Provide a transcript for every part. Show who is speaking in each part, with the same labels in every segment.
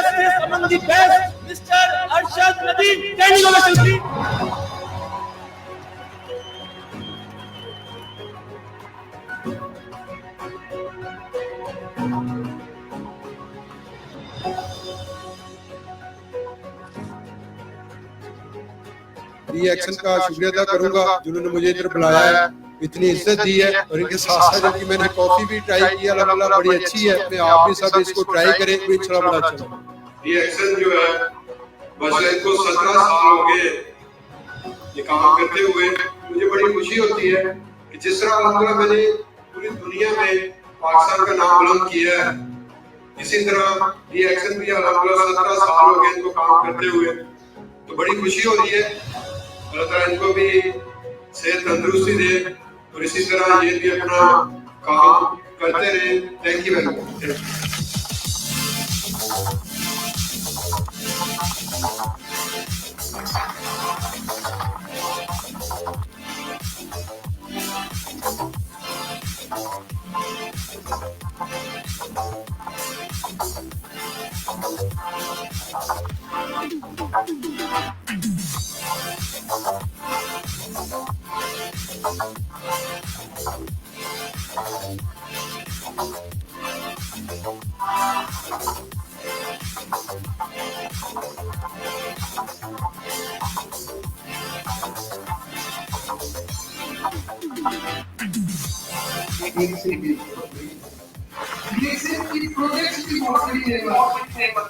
Speaker 1: best is among the best, Mr. Arshad Nadeem. Standing ovation, please.
Speaker 2: Reaction का शुक्रिया अदा करूंगा जिन्होंने मुझे इधर बुलाया है, इतनी इज्जत दी है, और इनके साथ साथ जबकि मैंने कॉफी भी ट्राई किया, अल्हम्दुलिल्लाह बड़ी अच्छी है। मैं आप भी सब इसको ट्राई करें, तो इंशाल्लाह बड़ा अच्छा।
Speaker 3: रिएक्शन जो है वैसे इनको 17 साल हो गए ये काम करते हुए। मुझे बड़ी खुशी होती है कि जिस तरह अल्हम्दुलिल्लाह मैंने पूरी दुनिया में पाकिस्तान का नाम बुलंद किया है, इसी तरह रिएक्शन भी अल्हम्दुलिल्लाह 17 साल हो गए इनको काम करते हुए। तो बड़ी खुशी हो रही है, अल्लाह ताला इनको भी सेहत तंदुरुस्ती दे और इसी तरह ये भी अपना काम करते रहे। Thank you very much.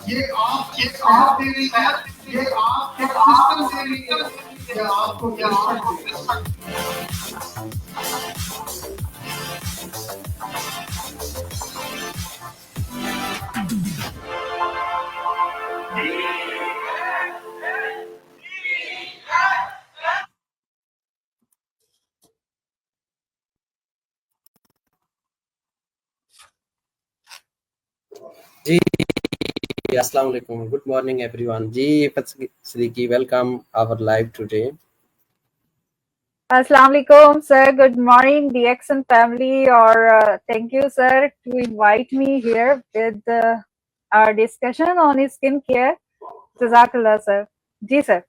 Speaker 4: ये आप दे रही है, ये आप सिस्टम दे रही है, ये आपको क्या
Speaker 5: जी अस्सलाम वालेकुम, गुड मॉर्निंग एवरीवन। जी Sadiqi, welcome our live today.
Speaker 6: अस्सलाम वालेकुम sir, good morning DXN family, और thank you sir to invite me here with our discussion on skin care. जज़ाकल्लाह सर। जी सर।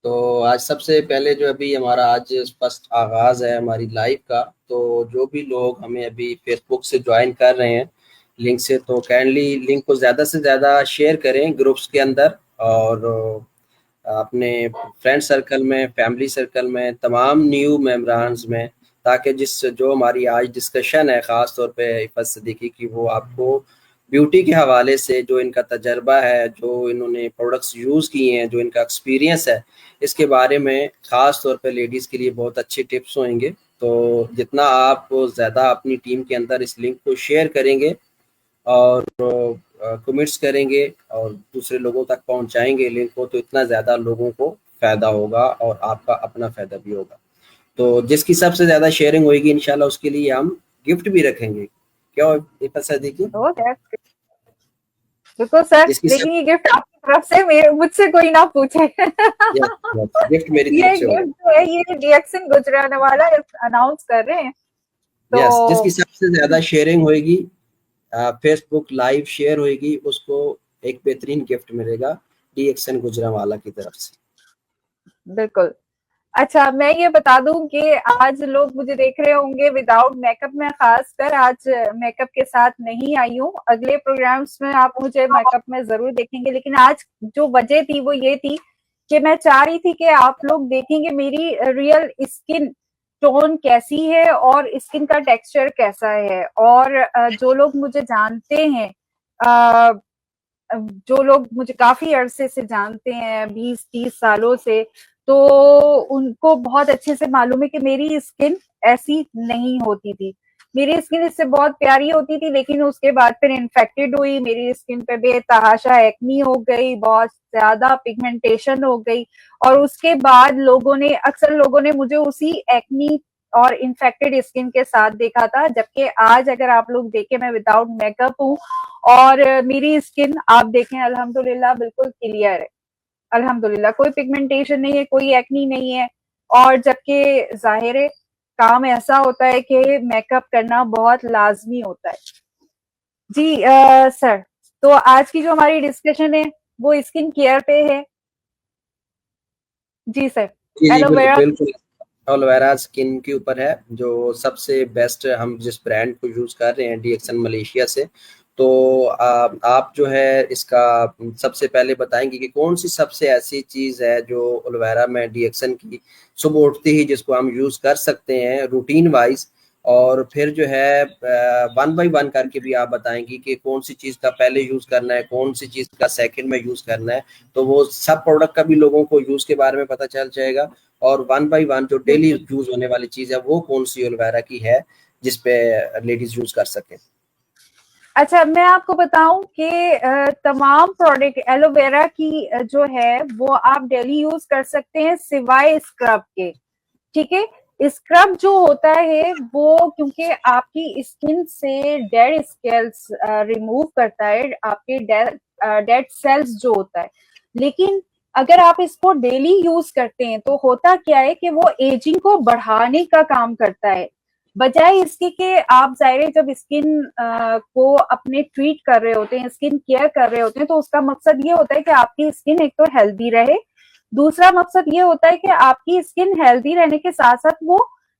Speaker 5: तो आज सबसे पहले जो अभी हमारा आज फर्स्ट आगाज़ है हमारी लाइव का, तो जो भी लोग हमें अभी फेसबुक से ज्वाइन कर रहे हैं लिंक से, तो काइंडली लिंक को ज़्यादा से ज़्यादा शेयर करें ग्रुप्स के अंदर और अपने फ्रेंड सर्कल में, फैमिली सर्कल में, तमाम न्यू मेम्बरान्स में, ताकि जो हमारी आज डिस्कशन है ख़ास तौर पे इफ़त सदीकी की, वो आपको ब्यूटी के हवाले से जो इनका तजर्बा है, जो इन्होंने प्रोडक्ट्स यूज़ किए हैं, जो इनका एक्सपीरियंस है, इसके बारे में ख़ास तौर पे लेडीज़ के लिए बहुत अच्छे टिप्स होंगे। तो जितना आप ज़्यादा अपनी टीम के अंदर इस लिंक को शेयर करेंगे और कमेंट्स करेंगे और दूसरे लोगों तक पहुंचाएंगे लिंक को, तो इतना ज़्यादा लोगों को फ़ायदा होगा और आपका अपना फ़ायदा भी होगा। तो जिसकी सबसे ज़्यादा शेयरिंग होगी इंशाल्लाह उसके लिए हम गिफ्ट भी रखेंगे। क्या इफ़त सदीकी?
Speaker 6: बिल्कुल सर, लेकिन ये गिफ्ट आपकी तरफ से, मुझसे कोई ना पूछे।
Speaker 5: गिफ्ट मेरी तरफ से
Speaker 6: ये गिफ्ट जो है ये DXN गुजरानवाला अनाउंस कर रहे हैं। तो
Speaker 5: जिसकी सबसे ज़्यादा शेयरिंग होगी, फेसबुक लाइव शेयर होगी, उसको एक बेहतरीन गिफ्ट मिलेगा DXN गुजरांवाला की तरफ से।
Speaker 6: बिल्कुल। अच्छा, मैं ये बता दूं कि आज लोग मुझे देख रहे होंगे विदाउट मेकअप में, खासकर आज मेकअप के साथ नहीं आई हूँ। अगले प्रोग्राम्स में आप मुझे मेकअप में जरूर देखेंगे, लेकिन आज जो वजह थी वो ये थी कि मैं चाह रही थी कि आप लोग देखेंगे मेरी रियल स्किन टोन कैसी है और स्किन का टेक्सचर कैसा है। और जो लोग मुझे जानते हैं, जो लोग मुझे काफी अरसे से जानते हैं, 20-30 सालों से, तो उनको बहुत अच्छे से मालूम है कि मेरी स्किन ऐसी नहीं होती थी। मेरी स्किन इससे बहुत प्यारी होती थी, लेकिन उसके बाद फिर इन्फेक्टेड हुई, मेरी स्किन पे बेतहाशा एक्नी हो गई, बहुत ज्यादा पिगमेंटेशन हो गई, और उसके बाद अक्सर लोगों ने मुझे उसी एक्नी और इन्फेक्टेड स्किन के साथ देखा था। जबकि आज अगर आप लोग देखें, मैं विदाउट मेकअप हूँ और मेरी स्किन आप देखें अल्हम्दुलिल्लाह बिल्कुल क्लियर है, अल्हम्दुलिल्लाह कोई पिगमेंटेशन नहीं है, कोई एक्नी नहीं है। और जबकि जाहिर है काम ऐसा होता है कि मेकअप करना बहुत लाजमी होता है। जी सर, तो आज की जो हमारी डिस्कशन है वो स्किन केयर पे है। जी सर।
Speaker 5: जी जी
Speaker 6: एलोवेरा।
Speaker 5: बिल्कुल एलोवेरा स्किन के ऊपर है, जो सबसे बेस्ट हम जिस ब्रांड को यूज कर रहे हैं डीएक्सन मलेशिया से। तो आप जो है इसका सबसे पहले बताएंगे कि कौन सी सबसे ऐसी चीज है जो एलोवेरा में डीएक्सन की सुबह उठते ही जिसको हम यूज कर सकते हैं रूटीन वाइज, और फिर जो है वन बाय वन करके भी आप बताएंगी कि कौन सी चीज का पहले यूज करना है, कौन सी चीज का सेकंड में यूज करना है। तो वो सब प्रोडक्ट का भी लोगों को यूज के बारे में पता चल जाएगा, और वन बाय वन जो डेली यूज होने वाली चीज है वो कौन सी एलोवेरा की है जिसपे लेडीज यूज कर सके।
Speaker 6: अच्छा, मैं आपको बताऊं कि तमाम प्रोडक्ट एलोवेरा की जो है वो आप डेली यूज कर सकते हैं सिवाय स्क्रब के। ठीक है, स्क्रब जो होता है वो क्योंकि आपकी स्किन से डेड स्केल्स रिमूव करता है, आपके डेड सेल्स जो होता है। लेकिन अगर आप इसको डेली यूज करते हैं तो होता क्या है कि वो एजिंग को बढ़ाने का काम करता है, बजाय इसके कि आप जाहिर जब स्किन को अपने ट्रीट कर रहे होते हैं, स्किन केयर कर रहे होते हैं, तो उसका मकसद ये होता है कि आपकी स्किन एक तो हेल्दी रहे, दूसरा मकसद ये होता है कि आपकी स्किन हेल्दी रहने के साथ साथ वो,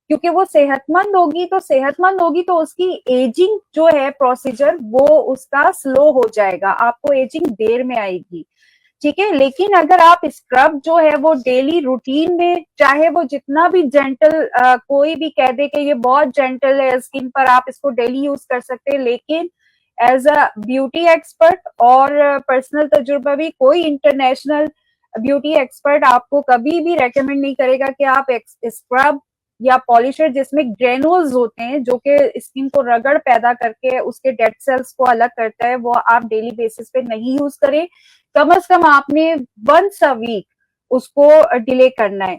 Speaker 6: क्योंकि वो सेहतमंद होगी तो उसकी एजिंग जो है प्रोसीजर वो उसका स्लो हो जाएगा, आपको एजिंग देर में आएगी। ठीक है, लेकिन अगर आप स्क्रब जो है वो डेली रूटीन में, चाहे वो जितना भी जेंटल कोई भी कह दे कि ये बहुत जेंटल है स्किन पर, आप इसको डेली यूज कर सकते हैं, लेकिन एज अ ब्यूटी एक्सपर्ट और पर्सनल तजुर्बा भी, कोई इंटरनेशनल ब्यूटी एक्सपर्ट आपको कभी भी रेकमेंड नहीं करेगा कि आप स्क्रब या पॉलिशर जिसमें ग्रेनुल्स होते हैं जो कि स्किन को रगड़ पैदा करके उसके डेड सेल्स को अलग करता है, वो आप डेली बेसिस पे नहीं यूज करें। कम से कम आपने वंस अ वीक उसको डिले करना है।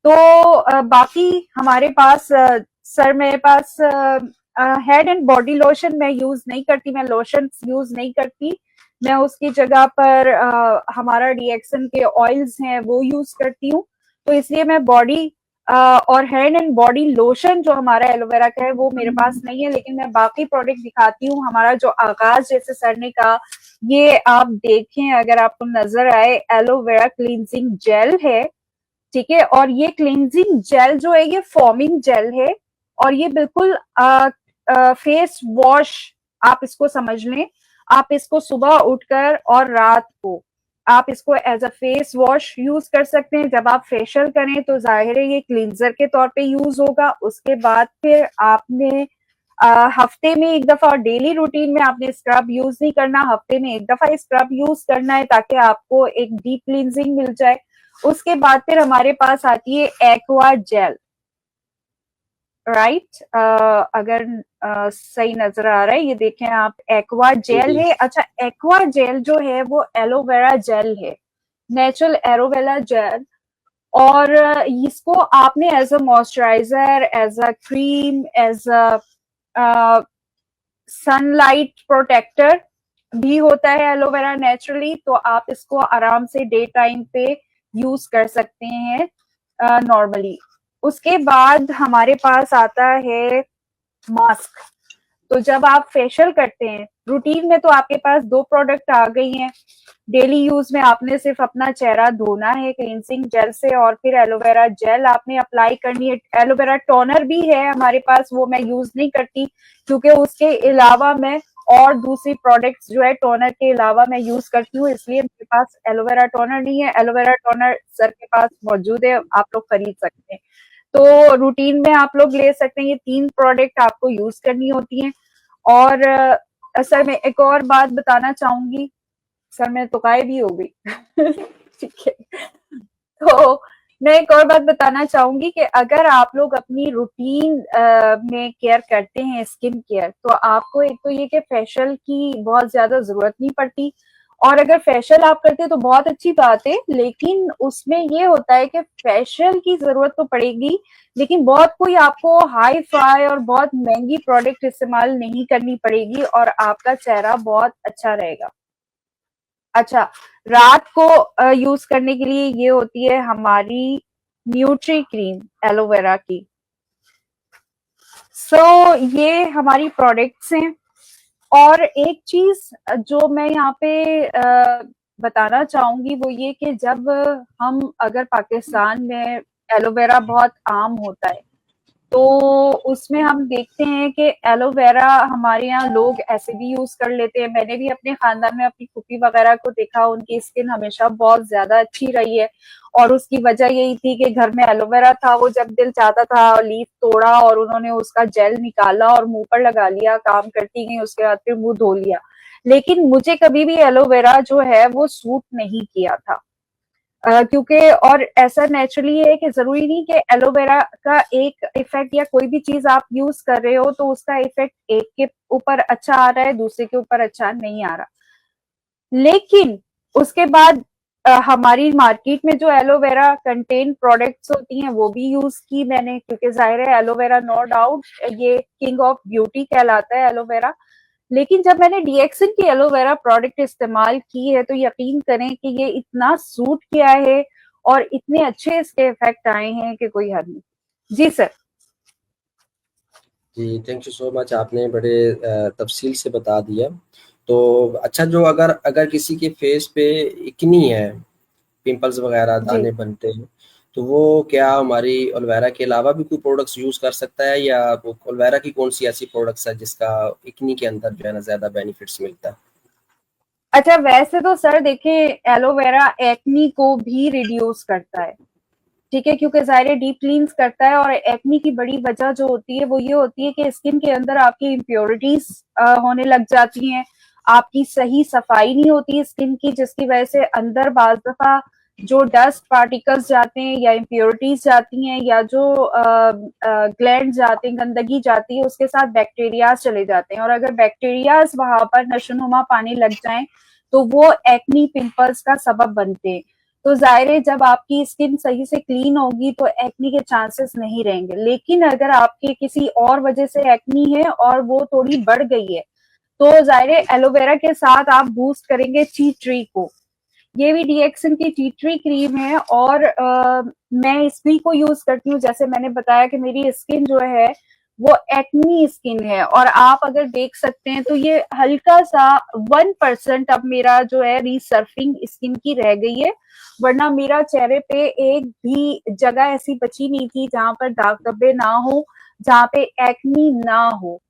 Speaker 6: तो बाकी हमारे पास सर मेरे पास हेड एंड बॉडी लोशन मैं यूज नहीं करती, मैं लोशन यूज नहीं करती, मैं उसकी जगह पर हमारा डीएक्सन के ऑयल्स हैं वो यूज करती हूँ। तो इसलिए मैं बॉडी और हेड एंड बॉडी लोशन जो हमारा एलोवेरा का है वो मेरे पास नहीं है, लेकिन मैं बाकी प्रोडक्ट दिखाती हूँ। हमारा जो आगाज जैसे सर ने कहा, ये आप देखें अगर आपको नजर आए, एलोवेरा क्लींजिंग जेल है। ठीक है, और ये क्लींजिंग जेल जो है ये फॉर्मिंग जेल है, और ये बिल्कुल फेस वॉश आप इसको समझ लें। आप इसको सुबह उठकर और रात को आप इसको as a face wash use कर सकते हैं। जब आप फेशियल करें तो जाहिर है ये क्लींजर के तौर पे यूज होगा। उसके बाद फिर आपने हफ्ते में एक दफा, और डेली रूटीन में आपने स्क्रब यूज नहीं करना, हफ्ते में एक दफा स्क्रब यूज करना है ताकि आपको एक डीप क्लींजिंग मिल जाए। उसके बाद फिर हमारे पास आती है एक्वा जेल, राइट? अगर सही नजर आ रहा है, ये देखें आप, एक्वा जेल है। अच्छा, एक्वा जेल जो है वो एलोवेरा जेल है, नेचुरल एलोवेरा जेल, और इसको आपने as a moisturiser, as a cream, as a sunlight protector भी होता है एलोवेरा नेचुरली, तो आप इसको आराम से डे टाइम पे यूज कर सकते हैं नॉर्मली। उसके बाद हमारे पास आता है मास्क। तो जब आप फेशियल करते हैं रूटीन में तो आपके पास दो प्रोडक्ट आ गई हैं। डेली यूज में आपने सिर्फ अपना चेहरा धोना है क्लींजिंग जेल से, और फिर एलोवेरा जेल आपने अप्लाई करनी है। एलोवेरा टोनर भी है हमारे पास, वो मैं यूज नहीं करती क्योंकि उसके अलावा मैं और दूसरी प्रोडक्ट्स जो है टोनर के अलावा मैं यूज करती हूँ, इसलिए मेरे पास एलोवेरा टोनर नहीं है। एलोवेरा टोनर सर के पास मौजूद है, आप लोग खरीद सकते हैं। तो रूटीन में आप लोग ले सकते हैं, ये 3 प्रोडक्ट आपको यूज करनी होती हैं। और सर मैं एक और बात बताना चाहूंगी, सर मैं तो गायब ही हो गई ठीक है, तो मैं एक और बात बताना चाहूंगी कि अगर आप लोग अपनी रूटीन में केयर करते हैं स्किन केयर, तो आपको एक तो ये कि फेशियल की बहुत ज्यादा जरूरत नहीं पड़ती, और अगर फेशियल आप करते हैं तो बहुत अच्छी बात है, लेकिन उसमें ये होता है कि फेशियल की जरूरत तो पड़ेगी, लेकिन बहुत कोई आपको हाई फाई और बहुत महंगी प्रोडक्ट इस्तेमाल नहीं करनी पड़ेगी और आपका चेहरा बहुत अच्छा रहेगा। अच्छा, रात को यूज करने के लिए ये होती है हमारी न्यूट्री क्रीम एलोवेरा की। सो ये हमारी प्रोडक्ट्स हैं। और एक चीज जो मैं यहाँ पे बताना चाहूंगी वो ये कि जब हम अगर पाकिस्तान में एलोवेरा बहुत आम होता है तो उसमें हम देखते हैं कि एलोवेरा हमारे यहाँ लोग ऐसे भी यूज कर लेते हैं। मैंने भी अपने खानदान में अपनी फूफी वगैरह को देखा, उनकी स्किन हमेशा बहुत ज्यादा अच्छी रही है और उसकी वजह यही थी कि घर में एलोवेरा था। वो जब दिल चाहता था लीफ तोड़ा और उन्होंने उसका जेल निकाला और मुंह पर लगा लिया, काम करती गई, उसके बाद फिर मुंह धो लिया। लेकिन मुझे कभी भी एलोवेरा जो है वो सूट नहीं किया था, क्योंकि और ऐसा नेचुरली है कि जरूरी नहीं कि एलोवेरा का एक इफेक्ट या कोई भी चीज आप यूज कर रहे हो तो उसका इफेक्ट एक के ऊपर अच्छा आ रहा है, दूसरे के ऊपर अच्छा नहीं आ रहा। लेकिन उसके बाद हमारी मार्केट में जो एलोवेरा कंटेन प्रोडक्ट्स होती हैं वो भी यूज की मैंने, क्योंकि जाहिर है एलोवेरा नो डाउट ये किंग ऑफ ब्यूटी कहलाता है एलोवेरा। लेकिन जब मैंने डीएक्सन की एलोवेरा प्रोडक्ट इस्तेमाल की है तो यकीन करें कि ये इतना सूट किया है और इतने अच्छे इसके इफेक्ट आए हैं कि कोई हद नहीं। जी सर।
Speaker 5: जी थैंक यू सो मच, आपने बड़े तफसील से बता दिया। तो अच्छा, जो अगर अगर किसी के फेस पे इकनी है, पिंपल्स वगैरह
Speaker 6: जी
Speaker 5: दाने बनते हैं, तो वो क्या हमारी एलोवेरा के अलावा भी कोई प्रोडक्ट्स यूज कर सकता है, या एलोवेरा की कौन सी ऐसी प्रोडक्ट्स है जिसका इकनी के अंदर जो है ना ज्यादा बेनिफिट्स मिलता है?
Speaker 6: अच्छा, वैसे तो सर देखें एलोवेरा एक्नी को भी रिड्यूस करता है, ठीक है, क्योंकि जाहिर डीप क्लींस करता है। और एक्नी की बड़ी वजह जो होती है वो ये होती है कि स्किन के अंदर आपकी इम्प्योरिटीज होने लग जाती हैं, आपकी सही सफाई नहीं होती स्किन की, जिसकी वजह से अंदर बाज दफा जो डस्ट पार्टिकल्स जाते हैं या इम्प्योरिटीज जाती हैं या जो ग्लैंड जाते हैं, गंदगी जाती है, उसके साथ बैक्टीरियाज चले जाते हैं। और अगर बैक्टीरियाज वहां पर नशोनुमा पानी लग जाएं तो वो एक्नी पिंपल्स का सबब बनते हैं। तो जाहिर है जब आपकी स्किन सही से क्लीन होगी तो एक्नी के चांसेस नहीं रहेंगे। लेकिन अगर आपके किसी और वजह से एक्नी है और वो थोड़ी बढ़ गई है तो जाहिर है एलोवेरा के साथ आप बूस्ट करेंगे टी ट्री को। ये भी डीएक्सन की टी ट्री क्रीम है और मैं इसी को यूज करती हूँ। जैसे मैंने बताया कि मेरी स्किन जो है वो एक्नी स्किन है और आप अगर देख सकते हैं तो ये हल्का सा 1% अब मेरा जो है रीसर्फिंग स्किन की रह गई है, वरना मेरा चेहरे पे एक भी जगह ऐसी बची नहीं थी जहां पर दाग धब्बे ना हो, जहां पे एक्नी ना हो।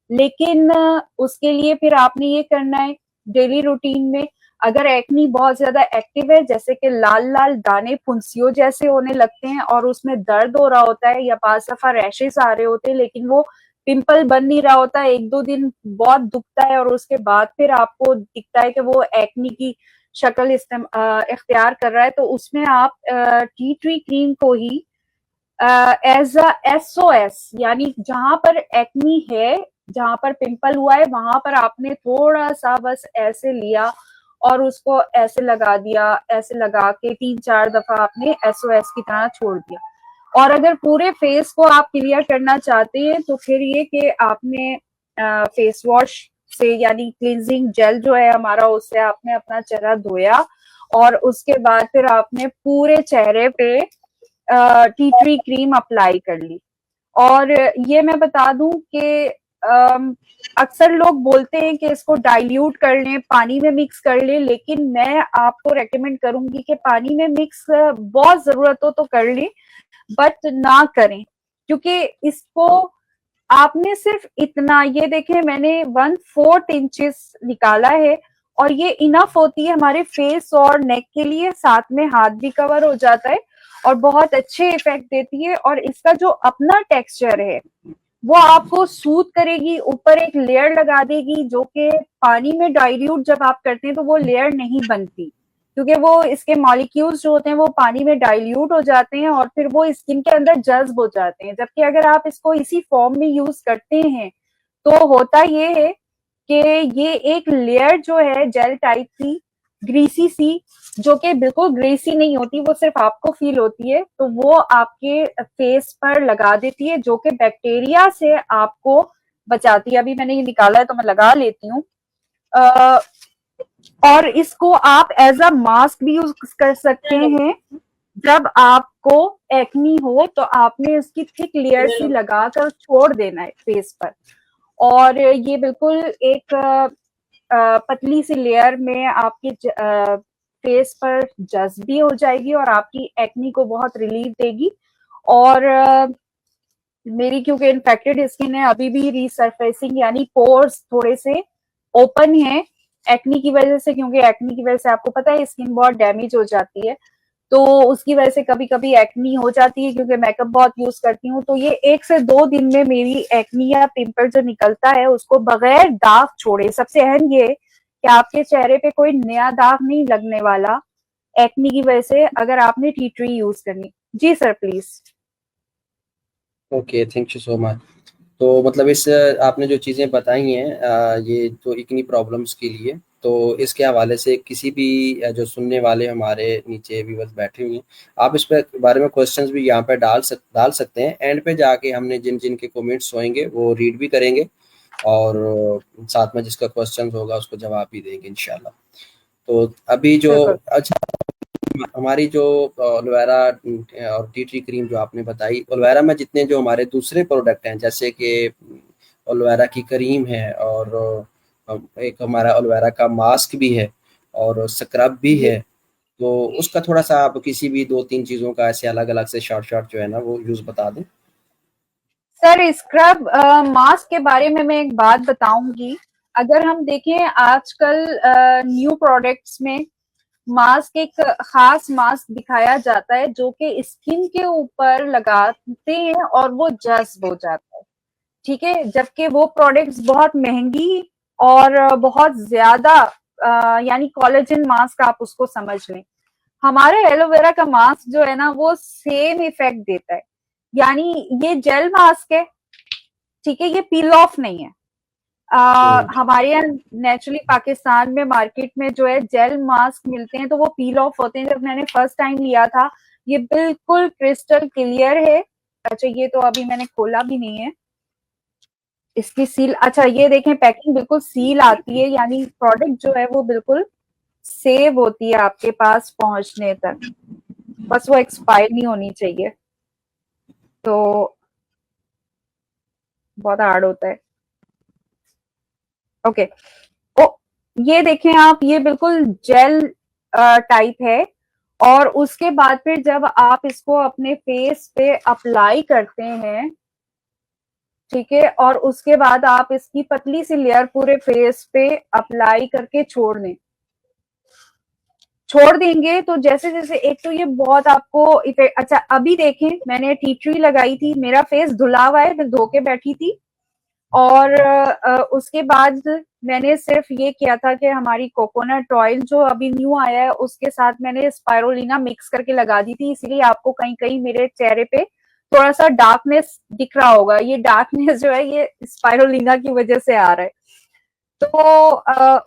Speaker 6: लेकिन उसके लिए फिर आपने ये करना है डेली रूटीन में, अगर एक्नी बहुत ज्यादा एक्टिव है जैसे कि लाल लाल दाने फुंसियों जैसे होने लगते हैं और उसमें दर्द हो रहा होता है या 5 दफा रैशेस आ रहे होते हैं लेकिन वो पिंपल बन नहीं रहा होता है, 1-2 दिन बहुत दुखता है और उसके बाद फिर आपको दिखता है कि वो एक्नी की शक्ल इख्तियार कर रहा है, तो उसमें आप टी ट्री क्रीम को ही एज अ एसओएस, यानी जहां पर एक्नी है, जहां पर पिंपल हुआ है वहां पर आपने थोड़ा सा बस ऐसे लिया और उसको ऐसे लगा दिया, ऐसे लगा के 3-4 दफा आपने एसओएस की तरह छोड़ दिया। और अगर पूरे फेस को आप क्लियर करना चाहते हैं तो फिर ये कि आपने फेस वॉश से यानी क्लींजिंग जेल जो है हमारा, उससे आपने अपना चेहरा धोया और उसके बाद फिर आपने पूरे चेहरे पे टी ट्री क्रीम अप्लाई कर ली। और ये मैं बता दूं कि अक्सर लोग बोलते हैं कि इसको डाइल्यूट कर लें, पानी में मिक्स कर लें, लेकिन मैं आपको रेकमेंड करूंगी कि पानी में मिक्स बहुत जरूरत हो तो कर लें बट ना करें, क्योंकि इसको आपने सिर्फ इतना, ये देखें मैंने 1/4 इंचेस निकाला है और ये इनफ होती है हमारे फेस और नेक के लिए, साथ में हाथ भी कवर हो जाता है और बहुत अच्छे इफेक्ट देती है। और इसका जो अपना टेक्सचर है वो आपको सूट करेगी, ऊपर एक लेयर लगा देगी जो कि पानी में डाइल्यूट जब आप करते हैं तो वो लेयर नहीं बनती, क्योंकि वो इसके मॉलिक्यूल्स जो होते हैं वो पानी में डाइल्यूट हो जाते हैं और फिर वो स्किन के अंदर जज्ब हो जाते हैं। जबकि अगर आप इसको इसी फॉर्म में यूज करते हैं तो होता ये है कि ये एक लेयर जो है जेल टाइप की ग्रीसी सी, जो कि बिल्कुल ग्रीसी नहीं होती, वो सिर्फ आपको फील होती है, तो वो आपके फेस पर लगा देती है जो कि बैक्टीरिया से आपको बचाती है। अभी मैंने ये निकाला है तो मैं लगा लेती हूँ। और इसको आप एज अ मास्क भी यूज कर सकते हैं। जब आपको एक्नी हो तो आपने इसकी थिक लेयर सी लगाकर छोड़ देना है फेस पर और ये बिल्कुल एक पतली सी लेयर में आपके फेस पर जस्ट भी हो जाएगी और आपकी एक्नी को बहुत रिलीफ देगी। और मेरी क्योंकि इन्फेक्टेड स्किन है, अभी भी रीसरफेसिंग यानी पोर्स थोड़े से ओपन है एक्नी की वजह से, क्योंकि एक्नी की वजह से आपको पता है स्किन बहुत डैमेज हो जाती है, तो उसकी वजह से कभी कभी एक्नी हो जाती है क्योंकि मेकअप बहुत यूज करती हूँ। तो ये 1 से 2 दिन में मेरी एक्नी या पिंपल जो निकलता है उसको बगैर दाग छोड़े, सबसे अहम ये कि आपके चेहरे पे कोई नया दाग नहीं लगने वाला एक्नी की वजह से, अगर आपने टी ट्री यूज करनी। जी sir please.
Speaker 5: Okay, thank you so much. तो मतलब इस आपने जो चीज़ें बताई हैं ये तो इतनी प्रॉब्लम्स के लिए, तो इसके हवाले से किसी भी जो सुनने वाले हमारे नीचे व्यूअर्स बैठे हुए हैं, आप इस पे बारे में क्वेश्चंस भी यहाँ पे डाल सकते हैं। एंड पे जाके हमने जिन जिन के कमेंट्स होंगे वो रीड भी करेंगे और साथ में जिसका क्वेश्चन होगा उसको जवाब भी देंगे इंशाल्लाह। तो अभी जो अच्छा, हमारी जो एलोवेरा और टी ट्री क्रीम जो आपने बताई, एलोवेरा में जितने जो हमारे दूसरे प्रोडक्ट हैं जैसे कि एलोवेरा की क्रीम है और एक हमारा एलोवेरा का मास्क भी है और स्क्रब भी है, तो उसका थोड़ा सा आप किसी भी 2-3 चीज़ों का ऐसे अलग अलग से शॉर्ट जो है ना वो यूज बता दें।
Speaker 6: सर स्क्रब मास्क के बारे में मैं एक बात बताऊंगी। अगर हम देखें आजकल न्यू प्रोडक्ट्स में मास्क, एक खास मास्क दिखाया जाता है जो कि स्किन के ऊपर लगाते हैं और वो जज्ब हो जाता है, ठीक है, जबकि वो प्रोडक्ट्स बहुत महंगी और बहुत ज्यादा यानी कोलेजन मास्क आप उसको समझ लें। हमारे एलोवेरा का मास्क जो है ना वो सेम इफेक्ट देता है, यानी ये जेल मास्क है, ठीक है, ये पील ऑफ नहीं है। हमारे यहाँ नेचुरली पाकिस्तान में मार्केट में जो है जेल मास्क मिलते हैं तो वो पील ऑफ होते हैं। जब मैंने फर्स्ट टाइम लिया था ये बिल्कुल क्रिस्टल क्लियर है। अच्छा ये तो अभी मैंने खोला भी नहीं है इसकी सील। अच्छा ये देखें पैकिंग बिल्कुल सील आती है, यानी प्रोडक्ट जो है वो बिल्कुल सेव होती है आपके पास पहुंचने तक, बस वो एक्सपायर नहीं होनी चाहिए। तो बहुत हार्ड होता है। ओके ओ, ये देखें आप, ये बिल्कुल जेल टाइप है और उसके बाद फिर जब आप इसको अपने फेस पे अप्लाई करते हैं, ठीक है, और उसके बाद आप इसकी पतली सी लेयर पूरे फेस पे अप्लाई करके छोड़ देंगे तो जैसे जैसे एक तो ये बहुत आपको इफेक्ट। अच्छा अभी देखें मैंने टी ट्री लगाई थी, मेरा फेस धुला हुआ है, मैं धो के बैठी थी और उसके बाद मैंने सिर्फ ये किया था कि हमारी कोकोनट ऑयल जो अभी न्यू आया है उसके साथ मैंने स्पाइरुलिना मिक्स करके लगा दी थी, इसीलिए आपको कहीं कहीं मेरे चेहरे पे थोड़ा सा डार्कनेस दिख रहा होगा। ये डार्कनेस जो है ये स्पाइरुलिना की वजह से आ रहा है। तो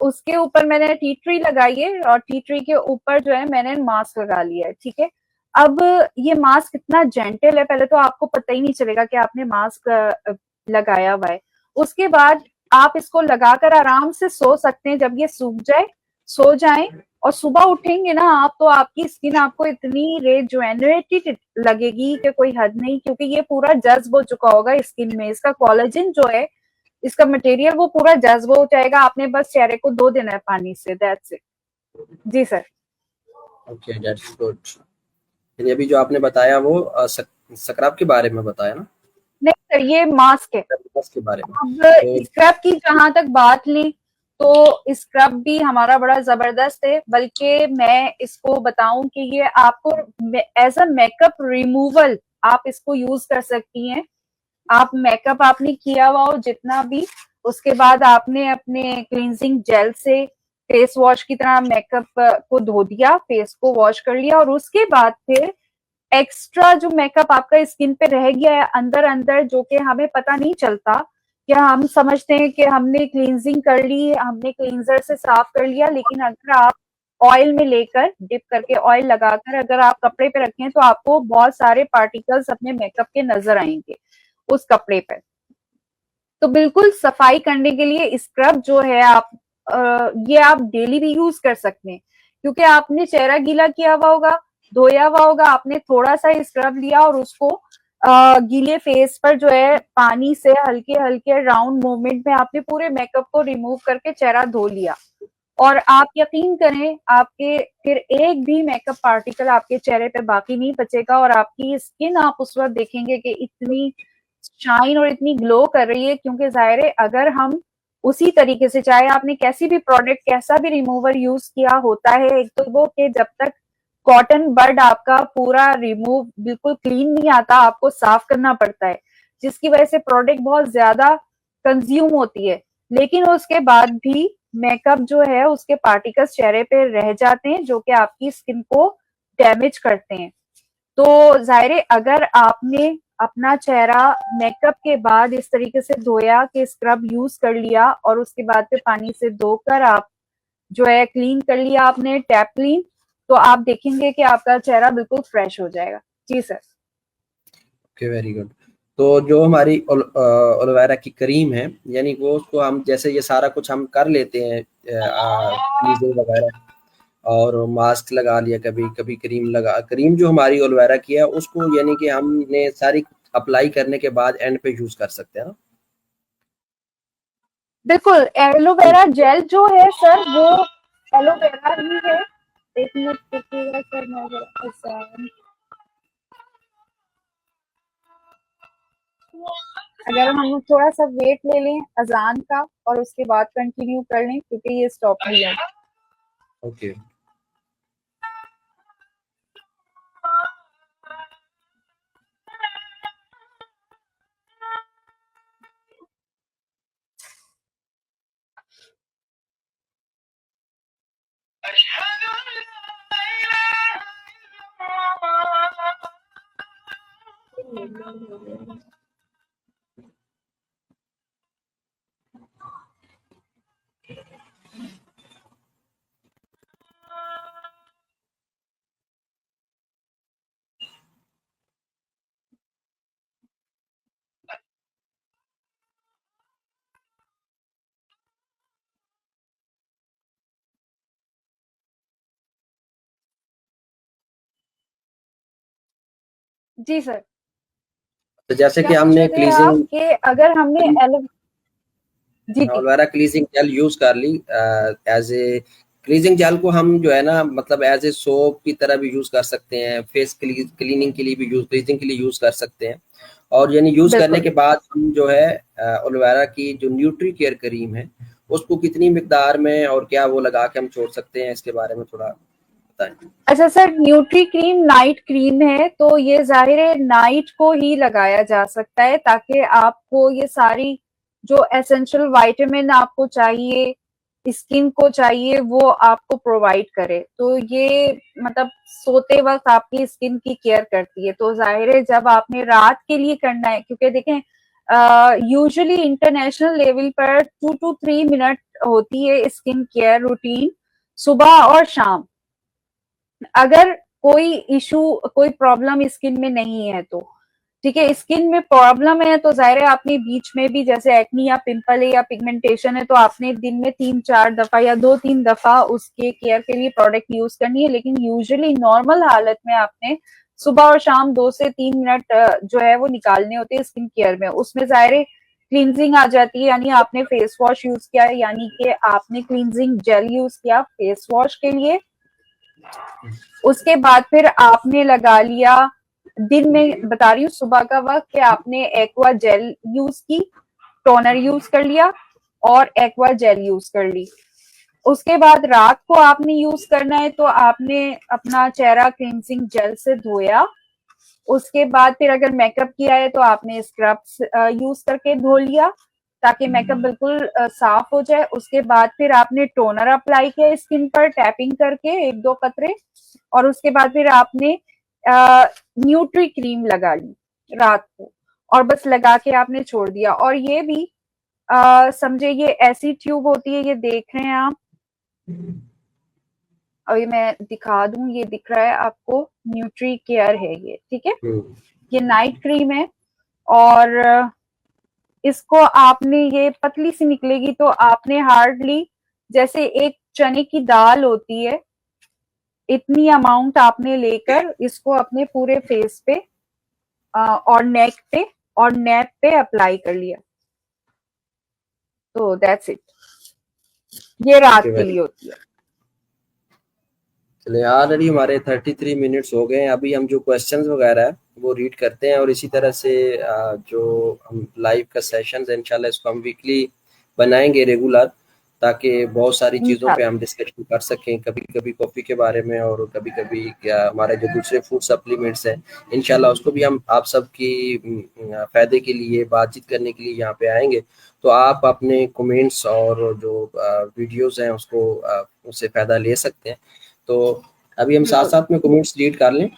Speaker 6: उसके ऊपर मैंने टी ट्री लगाई है और टी ट्री के ऊपर जो है मैंने मास्क लगा लिया है, ठीक है। अब ये मास्क इतना जेंटल है, पहले तो आपको पता ही नहीं चलेगा कि आपने मास्क लगाया हुआ है। उसके बाद आप इसको लगाकर आराम से सो सकते हैं, जब ये सूख जाए सो जाएं और सुबह उठेंगे ना आप तो आपकी स्किन आपको इतनी रेजुवेनेटेड लगेगी कि कोई हद नहीं, क्योंकि ये पूरा जज्ब हो चुका होगा स्किन में। इसका कोलेजन जो है, इसका मटेरियल वो पूरा जज्ब हो जाएगा। आपने बस चेहरे को धो देना है पानी से, दैट्स इट। जी सर।
Speaker 5: Okay that's good. अभी जो आपने बताया वो स्क्रब के बारे में बताया ना?
Speaker 6: नहीं सर ये मास्क है।
Speaker 5: मास्क के बारे में।
Speaker 6: अब स्क्रब की जहां तक बात लें तो स्क्रब भी हमारा बड़ा जबरदस्त है, बल्कि मैं इसको बताऊं कि ये आपको एज अ मेकअप रिमूवल आप इसको यूज कर सकती हैं। आप मेकअप आपने किया हुआ हो जितना भी, उसके बाद आपने अपने क्लींजिंग जेल से फेस वॉश की तरह मेकअप को धो दिया, फेस को वॉश कर लिया और उसके बाद फिर एक्स्ट्रा जो मेकअप आपका स्किन पे रह गया है अंदर अंदर, जो कि हमें पता नहीं चलता, क्या हम समझते हैं कि हमने क्लींजिंग कर ली, हमने क्लींजर से साफ कर लिया, लेकिन अगर आप ऑयल में लेकर डिप करके ऑयल लगाकर अगर आप कपड़े पे रखें तो आपको बहुत सारे पार्टिकल्स अपने मेकअप के नजर आएंगे उस कपड़े पे। तो बिल्कुल सफाई करने के लिए स्क्रब जो है आप ये आप डेली भी यूज कर सकते हैं, क्योंकि आपने चेहरा गीला किया हुआ होगा, धोया हुआ होगा, आपने थोड़ा सा स्क्रब लिया और उसको गीले फेस पर जो है पानी से हल्के हल्के राउंड मूवमेंट में आपने पूरे मेकअप को रिमूव करके चेहरा धो लिया, और आप यकीन करें आपके फिर एक भी मेकअप पार्टिकल आपके चेहरे पे बाकी नहीं बचेगा, और आपकी स्किन आप उस वक्त देखेंगे कि इतनी शाइन और इतनी ग्लो कर रही है। क्योंकि जाहिर है अगर हम उसी तरीके से, चाहे आपने कैसी भी प्रोडक्ट कैसा भी रिमूवर यूज किया होता है, एक तो वो कि जब तक कॉटन बड आपका पूरा रिमूव बिल्कुल क्लीन नहीं आता, आपको साफ करना पड़ता है, जिसकी वजह से प्रोडक्ट बहुत ज्यादा कंज्यूम होती है। लेकिन उसके बाद भी मेकअप जो है उसके पार्टिकल्स चेहरे पे रह जाते हैं जो कि आपकी स्किन को डैमेज करते हैं। तो जाहिर है अगर आपने अपना चेहरा मेकअप के बाद इस तरीके से धोया कि स्क्रब यूज कर लिया, और उसके बाद फिर पानी से धोकर आप जो है क्लीन कर लिया आपने टैप क्लीन, तो आप देखेंगे कि आपका चेहरा बिल्कुल फ्रेश हो जाएगा। जी सर।
Speaker 5: Okay, very good. तो जो हमारी एलोवेरा की क्रीम है, यानी वो उसको हम जैसे ये सारा कुछ हम कर लेते हैं, क्लीजिंग वगैरह और मास्क लगा लिया, कभी कभी क्रीम जो हमारी एलोवेरा की है उसको यानी कि हमने सारी अप्लाई करने के बाद एंड पे यूज कर सकते हैं ना?
Speaker 6: बिल्कुल, एलोवेरा जेल जो है सर वो एलोवेरा ही है। एक मिनट रुकिएगा सर, मैं जरा अगर हम थोड़ा सा वेट ले लें अजान का और उसके बाद कंटिन्यू कर लें, क्योंकि ये स्टॉप नहीं है।
Speaker 5: ओके।
Speaker 6: जी सर।
Speaker 5: तो जैसे कि
Speaker 6: क्या पूछ
Speaker 5: हमने
Speaker 6: रहे थे आप कि अगर हमने जी जी
Speaker 5: एलोवेरा क्लीजिंग जेल यूज कर ली, एज ए क्लीजिंग जेल को हम जो है ना मतलब एज ए सोप की तरह भी यूज कर सकते हैं, फेस क्लीनिंग के लिए भी क्लीजिंग के लिए यूज कर सकते हैं। और यानी यूज करने के बाद हम जो है एलोवेरा की जो न्यूट्री केयर क्रीम है उसको कितनी मिकदार में और क्या वो लगा के हम छोड़ सकते हैं, इसके बारे में थोड़ा बताएं।
Speaker 6: अच्छा sir, nutri cream night cream है, तो ये जाहिर है नाइट को ही लगाया जा सकता है ताकि आपको ये सारी जो एसेंशियल विटामिन आपको चाहिए, स्किन को चाहिए, वो आपको प्रोवाइड करे। तो ये मतलब सोते वक्त आपकी स्किन की केयर करती है। तो जाहिर है जब आपने रात के लिए करना है, क्योंकि देखें यूजुअली इंटरनेशनल लेवल पर 2 to 3 मिनट होती है स्किन केयर रूटीन सुबह और शाम। अगर कोई इशू कोई प्रॉब्लम स्किन में नहीं है तो ठीक है, स्किन में प्रॉब्लम है तो जाहिर है आपने बीच में भी जैसे एक्नी या पिंपल है या पिगमेंटेशन है तो आपने दिन में 3-4 दफा या 2-3 दफा उसके केयर के लिए प्रोडक्ट यूज करनी है। लेकिन यूजुअली नॉर्मल हालत में आपने सुबह और शाम 2 से 3 मिनट जो है वो निकालने होते हैं स्किन केयर में। उसमें जाहिर है क्लींजिंग आ जाती है, यानी आपने फेस वॉश यूज किया है, यानी कि आपने क्लींजिंग जेल यूज किया फेस वॉश के लिए। उसके बाद फिर आपने लगा लिया, दिन में बता रही हूँ सुबह का वक्त, कि आपने एक्वा जेल यूज की, टोनर यूज कर लिया और एक्वा जेल यूज कर ली। उसके बाद रात को आपने यूज करना है तो आपने अपना चेहरा क्लींजिंग जेल से धोया। उसके बाद फिर अगर मेकअप किया है तो आपने स्क्रब यूज करके धो लिया ताकि मेकअप बिल्कुल साफ हो जाए। उसके बाद फिर आपने टोनर अप्लाई किया स्किन पर टैपिंग करके 1-2 कतरे, और उसके बाद फिर आपने न्यूट्री क्रीम लगा ली रात को और बस लगा के आपने छोड़ दिया। और ये भी समझे ये ऐसी ट्यूब होती है, ये देख रहे हैं आप, अभी मैं दिखा दूं, ये दिख रहा है आपको, न्यूट्री केयर है ये, ठीक है। ये नाइट क्रीम है और इसको आपने, ये पतली सी निकलेगी तो आपने हार्डली जैसे एक चने की दाल होती है इतनी अमाउंट आपने लेकर इसको अपने पूरे फेस पे और नेक पे अप्लाई कर लिया। तो दैट्स इट, ये रात के लिए होती है।
Speaker 5: चलिए, ऑलरेडी हमारे 33 मिनट्स हो गए हैं। अभी हम जो क्वेश्चंस वगैरह है वो रीड करते हैं, और इसी तरह से जो हम लाइव का सेशन है इंशाल्लाह इसको हम वीकली बनाएंगे रेगुलर, ताकि बहुत सारी चीज़ों पे हम डिस्कशन कर सकें, कभी कभी कॉफ़ी के बारे में और कभी कभी क्या हमारे जो दूसरे फूड सप्लीमेंट्स हैं इंशाल्लाह उसको भी हम आप सबकी फ़ायदे के लिए बातचीत करने के लिए यहाँ पे आएंगे। तो आप अपने कमेंट्स और जो वीडियोस हैं उसको उससे फ़ायदा ले सकते हैं। तो अभी हम साथ साथ में कमेंट्स रीड कर लें।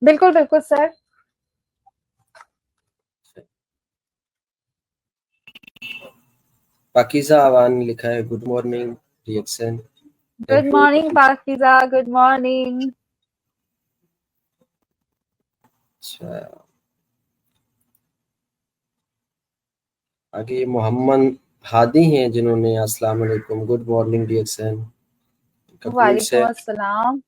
Speaker 6: बिल्कुल बिल्कुल सर।
Speaker 5: पाकिज़ा आवान ने लिखा है, good morning reaction.
Speaker 6: Good morning Pakiza, good morning.
Speaker 5: अच्छा, आगे मोहम्मद हादी हैं जिन्होंने अस्सलाम वालेकुम, गुड मॉर्निंग रिएक्शन।
Speaker 6: वालेकुम अस्सलाम।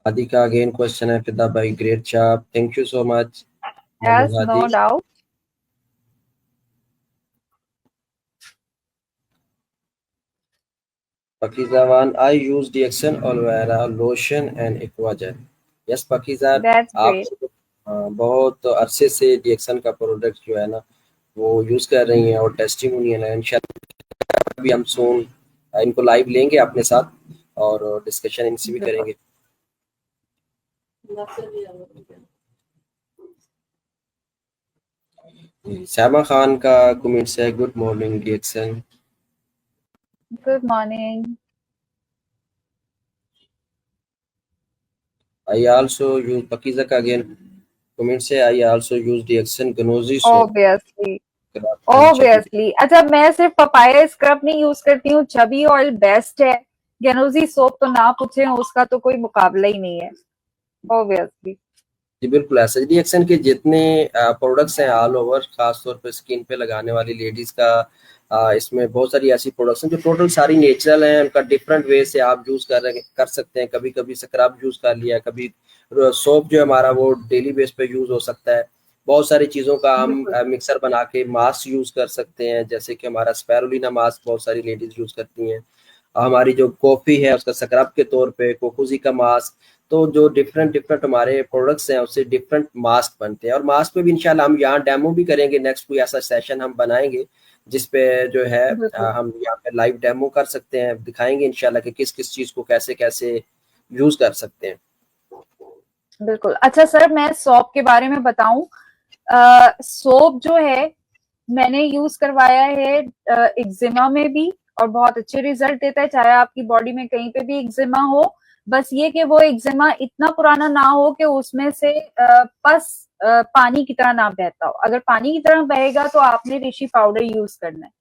Speaker 5: हादी का अगेन क्वेश्चन है, फिदा भाई great job, thank you so much.
Speaker 6: Yes, no doubt.
Speaker 5: Pakiza Wan, I use Dexon aloe vera lotion and Aquagel. Yes, Pakiza,
Speaker 6: That's
Speaker 5: आप
Speaker 6: great.
Speaker 5: बहुत अरसे से Dexon का प्रोडक्ट जो है ना वो यूज कर रही हैं और टेस्टिमोनियल है। इंशाल्लाह अभी हम सोन इनको लाइव लेंगे अपने साथ और डिस्कशन इनसे भी करेंगे। सैमा खान का कमेंट्स है, good morning Dexon।
Speaker 6: Good morning.
Speaker 5: I also use Pakiza का अगेन कमेंट्स है, I also use Dexon Ganosi soap।
Speaker 6: Obviously. अच्छा, मैं सिर्फ पपाया स्क्रब नहीं यूज करती हूँ, चबी ऑयल बेस्ट है। गनोजी सोप तो ना पूछे, उसका तो कोई मुकाबला ही नहीं है। Obviously.
Speaker 5: जी बिल्कुल ऐसा। Dexon के जितने प्रोडक्ट्स हैं ऑल ओवर, खासतौर पर स्किन पे लगाने वाली लेडीज का इसमें बहुत सारी ऐसी प्रोडक्ट्स हैं जो टोटल सारी नेचुरल हैं। उनका डिफरेंट वे से आप यूज कर सकते हैं। कभी कभी स्क्रब यूज कर लिया, कभी सोप जो हमारा वो डेली बेस पे यूज हो सकता है। बहुत सारी चीज़ों का हम मिक्सर बना के मास्क यूज कर सकते हैं, जैसे कि हमारा स्पैरुलिना मास्क बहुत सारी लेडीज यूज करती हैं। हमारी जो कॉफ़ी है उसका स्क्रब के तौर पे कोकोजी का मास्क। तो जो डिफरेंट हमारे प्रोडक्ट्स हैं उससे डिफरेंट मास्क बनते हैं, और मास्क पे भी इंशाल्लाह हम यहाँ डेमो भी करेंगे। नेक्स्ट कोई ऐसा सेशन हम बनाएंगे जिसपे जो है हम यहाँ पे लाइव डेमो कर सकते हैं, दिखाएंगे इंशाल्लाह कि किस किस चीज को कैसे कैसे यूज कर सकते हैं।
Speaker 6: बिल्कुल। अच्छा सर, मैं सोप के बारे में बताऊं, सोप जो है मैंने यूज करवाया है एक्जिमा में भी, और बहुत अच्छे रिजल्ट देता है, चाहे आपकी बॉडी में कहीं पे भी एक्जिमा हो। बस ये कि वो एक्जिमा इतना पुराना ना हो कि उसमें से पस पानी की तरह ना बहता हो। अगर पानी की तरह बहेगा तो आपने ऋषि पाउडर यूज करना है।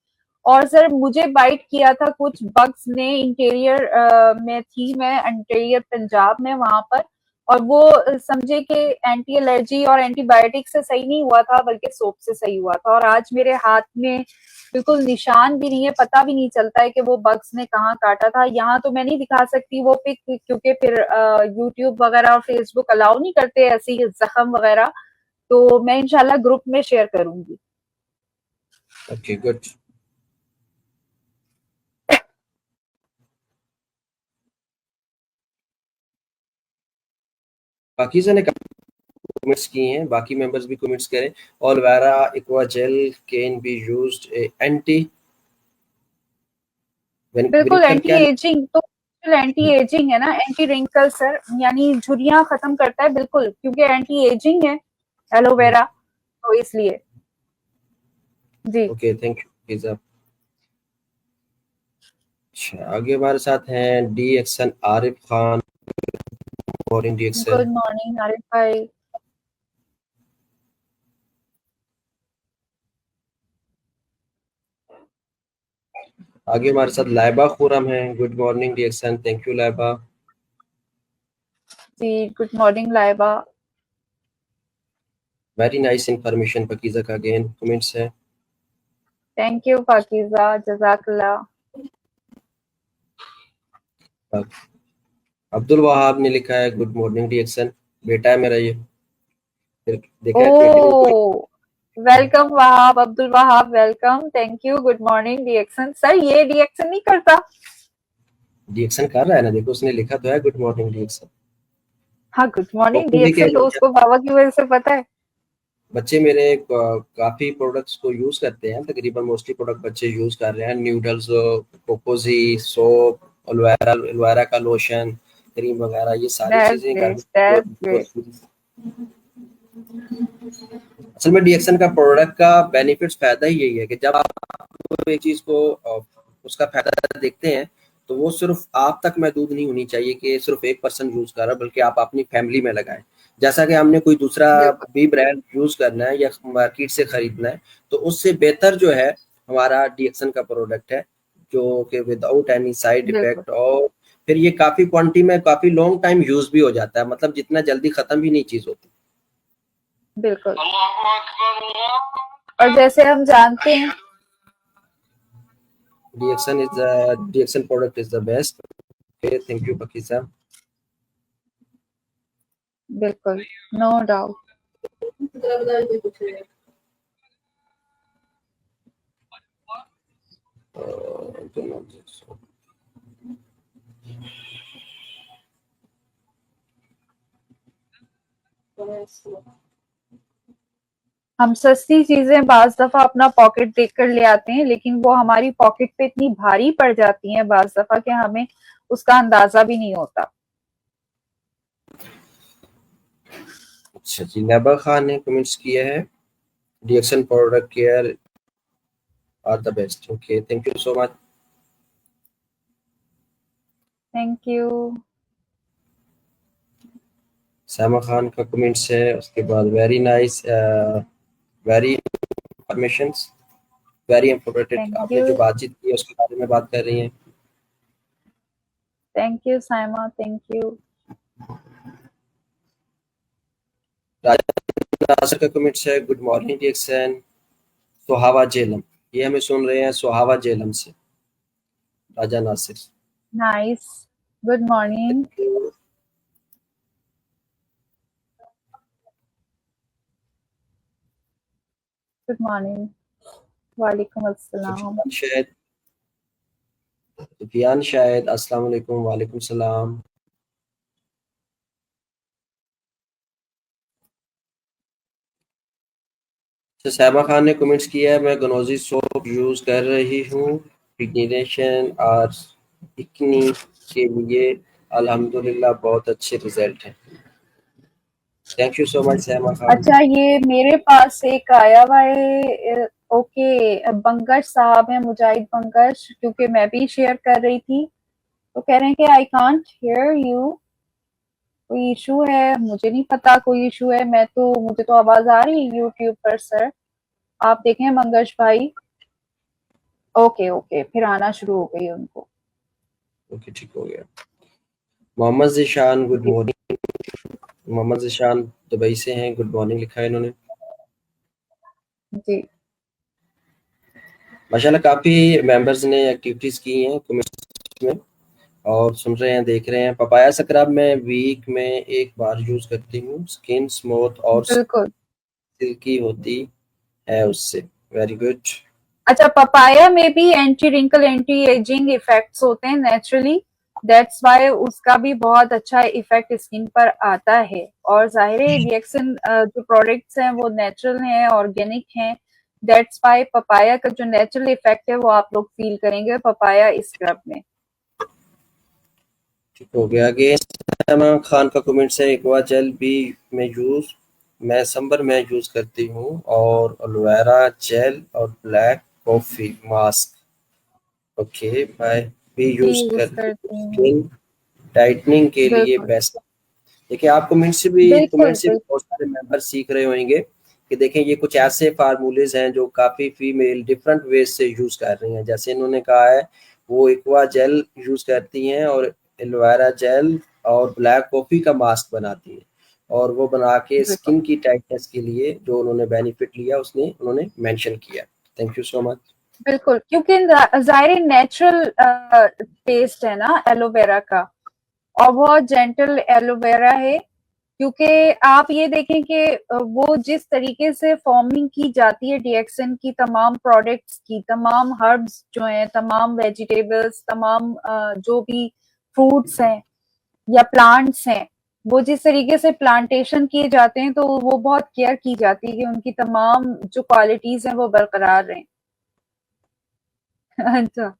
Speaker 6: और सर मुझे बाइट किया था कुछ बग्स ने, इंटीरियर में थी मैं, इंटीरियर पंजाब में वहां पर, और वो समझे कि एंटी एलर्जी और एंटीबायोटिक से सही नहीं हुआ था, बल्कि सोप से सही हुआ था। और आज मेरे हाथ में बिल्कुल निशान भी नहीं है, पता भी नहीं चलता है कि वो बग्स ने कहाँ काटा था। यहाँ तो मैं नहीं दिखा सकती वो पिक, क्योंकि फिर यूट्यूब वगैरह और फेसबुक अलाउ नहीं करते ऐसी जख्म वगैरह। तो मैं इंशाल्लाह ग्रुप में शेयर करूंगी।
Speaker 5: Okay, good. पाकिज़ा ने कमेंट्स किए हैं, बाकी मेंबर्स भी कमेंट्स करें। ऑलवेरा एक्वाजेल कैन बी यूज्ड एंटी
Speaker 6: बिल्कुल एंटी एजिंग, तो एंटी एजिंग है ना, एंटी रिंकल सर, यानी झुर्रियां खत्म करता है बिल्कुल, क्योंकि एंटी एजिंग है एलोवेरा, तो इसलिए जी।
Speaker 5: Okay, thank you Pakiza. अच्छा, आगे हमारे साथ हैं Dexon Arif Khan. Morning Dexon।
Speaker 6: Good morning Arif भाई।
Speaker 5: आगे हमारे साथ लाइबा खुरम है, good morning Dexon, thank you Laiba.
Speaker 6: जी good morning Laiba.
Speaker 5: Very nice information Pakiza का अगेन कमेंट्स है।
Speaker 6: थैंक यू पाकिज़ा, जज़ाकल्लाह।
Speaker 5: अब्दुल वहाब ने लिखा है गुड मॉर्निंग रिएक्शन, बेटा है मेरा ये। फिर देखा है बेटी
Speaker 6: ओ welcome Wahab, Abdul Wahab welcome, thank you, good morning reaction. Sir ये रिएक्शन नहीं करता?
Speaker 5: रिएक्शन कर रहा है ना, देखो उसने लिखा तो है गुड मॉर्निंग रिएक्शन।
Speaker 6: हाँ गुड मॉर्निंग
Speaker 5: देखिए
Speaker 6: रिएक्शन तो उसको बाबा की वजह से पता है।
Speaker 5: बच्चे मेरे काफी प्रोडक्ट्स को यूज करते हैं, तकरीबन मोस्टली प्रोडक्ट बच्चे यूज कर रहे हैं। न्यूडल्स, कोकोजी, सोप, एलोवेरा का लोशन, क्रीम वगैरह, ये सारी
Speaker 6: दैट्स
Speaker 5: चीजें घर
Speaker 6: ग्रेट, दैट्स
Speaker 5: में।
Speaker 6: ग्रेट।
Speaker 5: असल में डीएक्शन का प्रोडक्ट का बेनिफिट्स फायदा ही यही है कि जब आप एक चीज को उसका फायदा देखते हैं तो वो सिर्फ आप तक महदूद नहीं होनी चाहिए कि सिर्फ एक पर्सन यूज कर रहा है, बल्कि आप अपनी फैमिली में लगाएं। जैसा कि हमने कोई दूसरा
Speaker 6: बिल्कुल
Speaker 5: भी ब्रांड यूज करना है या मार्केट से खरीदना है तो उससे बेहतर जो है हमारा डीएक्शन का प्रोडक्ट है, जो कि विदाउट एनी साइड
Speaker 6: बिल्कुल
Speaker 5: इफेक्ट, और फिर ये काफी क्वांटिटी में काफी लॉन्ग टाइम यूज भी हो जाता है, मतलब जितना जल्दी खत्म भी नहीं चीज होती।
Speaker 6: बिल्कुल। और जैसे हम जानते हैं
Speaker 5: Dexon product is the best. Okay, thank you Pakiza.
Speaker 6: बिल्कुल, नो डाउट। हम सस्ती चीजें बाज दफा अपना पॉकेट देखकर ले आते हैं, लेकिन वो हमारी पॉकेट पे इतनी भारी पड़ जाती हैं बाज दफा कि हमें उसका अंदाजा भी नहीं होता।
Speaker 5: अच्छा जी, नबा खान ने कमेंट्स किया है Dexon product care are the best. Okay, thank you so much.
Speaker 6: Thank you.
Speaker 5: Sama Khan का कमेंट्स है, उसके बाद very nice, very informations, very informative.
Speaker 6: Thank
Speaker 5: आपने
Speaker 6: यू,
Speaker 5: जो बातचीत की है उसके बारे में बात कर रही हैं।
Speaker 6: Thank you Saima, thank you.
Speaker 5: Raja Nasar का कमेंट्स है good morning reaction Sohawa Jhelum, ये हमें सुन रहे हैं सुहावा जेलम से, Raja Nasir.
Speaker 6: Nice, good morning. Good morning, वालेकुम अस्सलाम।
Speaker 5: शायद सुफियान, शायद अस्सलाम वालेकुम। वालेकुम सलाम। साहिबा खान ने कमेंट्स किया है मैं गनोजी सोप यूज कर रही हूँ पिगमेंटेशन और एक्ने के लिए, अल्हम्दुलिल्लाह बहुत अच्छे रिजल्ट हैं। थैंक यू सो मच साहिबा खान।
Speaker 6: अच्छा, ये मेरे पास एक आया हुआ है, ओके, बंगश साहब है, मुजाहिद बंगश, क्योंकि मैं भी शेयर कर रही थी, तो कह रहे हैं कि आई कांट हियर यू, कोई इशू है? मुझे नहीं पता कोई इशू है, मुझे तो आवाज आ रही है यूट्यूब पर। सर आप देखें मंगश भाई। ओके ओके, फिर आना शुरू हो गई उनको।
Speaker 5: ओके, ठीक हो गया। Mohammad Zeeshan good morning. Mohammad Zeeshan Dubai से हैं, गुड मॉर्निंग लिखा है इन्होंने।
Speaker 6: जी
Speaker 5: माशाल्लाह काफी मेंबर्स ने एक्टिविटीज की हैं कमेंट्स में और सुन रहे हैं, देख रहे हैं। पपाया स्क्रब मैं वीक में एक बार यूज करती हूँ, स्किन स्मूथ और
Speaker 6: बिल्कुल।
Speaker 5: सिल्की होती है उससे। Very good.
Speaker 6: अच्छा, पपाया में भी anti wrinkle, anti ageing effects होते हैं नेचुरली, दैट्स वाई उसका भी बहुत अच्छा इफेक्ट स्किन पर आता है। और जाहिर है रिएक्शन जो प्रोडक्ट्स हैं वो नेचुरल हैं, ऑर्गेनिक हैं, दैट्स वाई पपाया का जो नेचुरल इफेक्ट है वो आप लोग फील करेंगे पपाया स्क्रब में।
Speaker 5: ठीक हो गया। अगेन खान का कमेंट है एक्वा जेल भी मैं समर में यूज करती हूँ और एलोवेरा जेल और ब्लैक कॉफी मास्क। ओके, मैं भी यूज करती हूँ
Speaker 6: करती हूँ।
Speaker 5: स्किन टाइटनिंग के लिए
Speaker 6: बिल्कुल
Speaker 5: बेस्ट। देखिए आप कमेंट से भी
Speaker 6: बिल्कुल बिल्कुल।
Speaker 5: बहुत सारे मेंबर सीख रहे होंगे कि देखें ये कुछ ऐसे फार्मूलेज हैं जो काफी फीमेल डिफरेंट वेज से यूज कर रही हैं। जैसे इन्होंने कहा है वो एक्वा जेल यूज करती हैं और एलोवेरा जेल और ब्लैक कॉफी का मास्क बनाती हैं, और वो बना के
Speaker 6: बिल्कुल
Speaker 5: स्किन की टाइटनेस के लिए जो उन्होंने बेनिफिट लिया उन्होंने मेंशन किया। Thank you so much.
Speaker 6: बिल्कुल, क्योंकि जाहिर नेचुरल टेस्ट है ना एलोवेरा का, और बहुत जेंटल एलोवेरा है। क्योंकि आप ये देखें कि वो जिस तरीके से फॉर्मिंग की जाती है डीएक्सन की, तमाम प्रोडक्ट्स की, तमाम हर्ब्स जो हैं, तमाम वेजिटेबल्स, तमाम जो भी फ्रूट्स हैं या प्लांट्स हैं, वो जिस तरीके से प्लांटेशन किए जाते हैं, तो वो बहुत केयर की जाती है कि उनकी तमाम जो क्वालिटीज हैं वो बरकरार रहें। अच्छा,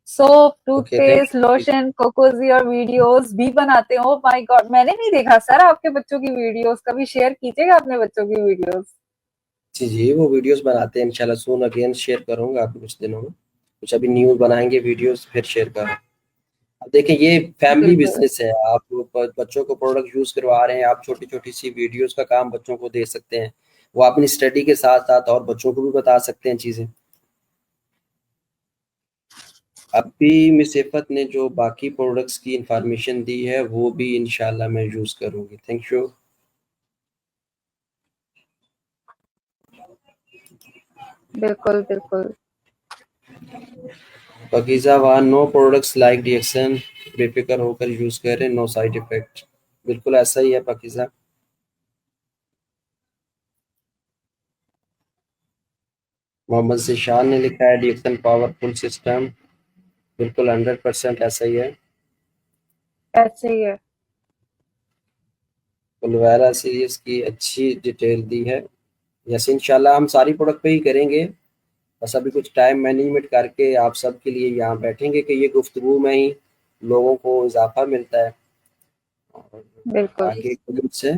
Speaker 6: soap,
Speaker 5: okay, thank
Speaker 6: toothpaste, lotion, कोकोजी और वीडियोस भी बनाते हो। माय गॉड, मैंने नहीं देखा सर आपके बच्चों की वीडियोस, कभी शेयर कीजिएगा अपने बच्चों की वीडियोस।
Speaker 5: जी जी, वो वीडियोस बनाते हैं, इंशाल्लाह सून अगेन शेयर करूंगा आपको कुछ दिनों में। कुछ अभी न्यूज बनाएंगे, वीडियोस फिर शेयर करूँ। अब देखें, ये फैमिली
Speaker 6: बिल्कुल
Speaker 5: बिजनेस है। आप बच्चों को प्रोडक्ट यूज करवा रहे हैं, आप छोटी छोटी सी वीडियोस का काम बच्चों को दे सकते हैं। वो अपनी स्टडी के साथ साथ और बच्चों को भी बता सकते हैं चीजें। अभी मिस इफ़त ने जो बाकी प्रोडक्ट्स की इंफॉर्मेशन दी है वो भी इंशाल्लाह मैं यूज करूंगी। Thank you.
Speaker 6: बिल्कुल बिल्कुल।
Speaker 5: पाकीज़ा वान, नो प्रोडक्ट्स लाइक डीएक्सन, बेफिक्र होकर यूज करें, नो साइड इफेक्ट। बिल्कुल ऐसा ही है पाकीज़ा। मोहम्मद ज़िशान ने लिखा है डीएक्सन पावरफुल सिस्टम। बिल्कुल 100% ऐसा ही है।
Speaker 6: ऐसे ही है।
Speaker 5: फुलवारा सीरीज की अच्छी डिटेल दी है। यस, इंशाल्लाह हम सारी प्रोडक्ट पे ही करेंगे। बस अभी कुछ टाइम मैनेजमेंट करके आप सबके लिए यहाँ बैठेंगे कि ये गुफ्तगू में ही लोगों को इजाफा मिलता है और
Speaker 6: बिल्कुल
Speaker 5: आगे से।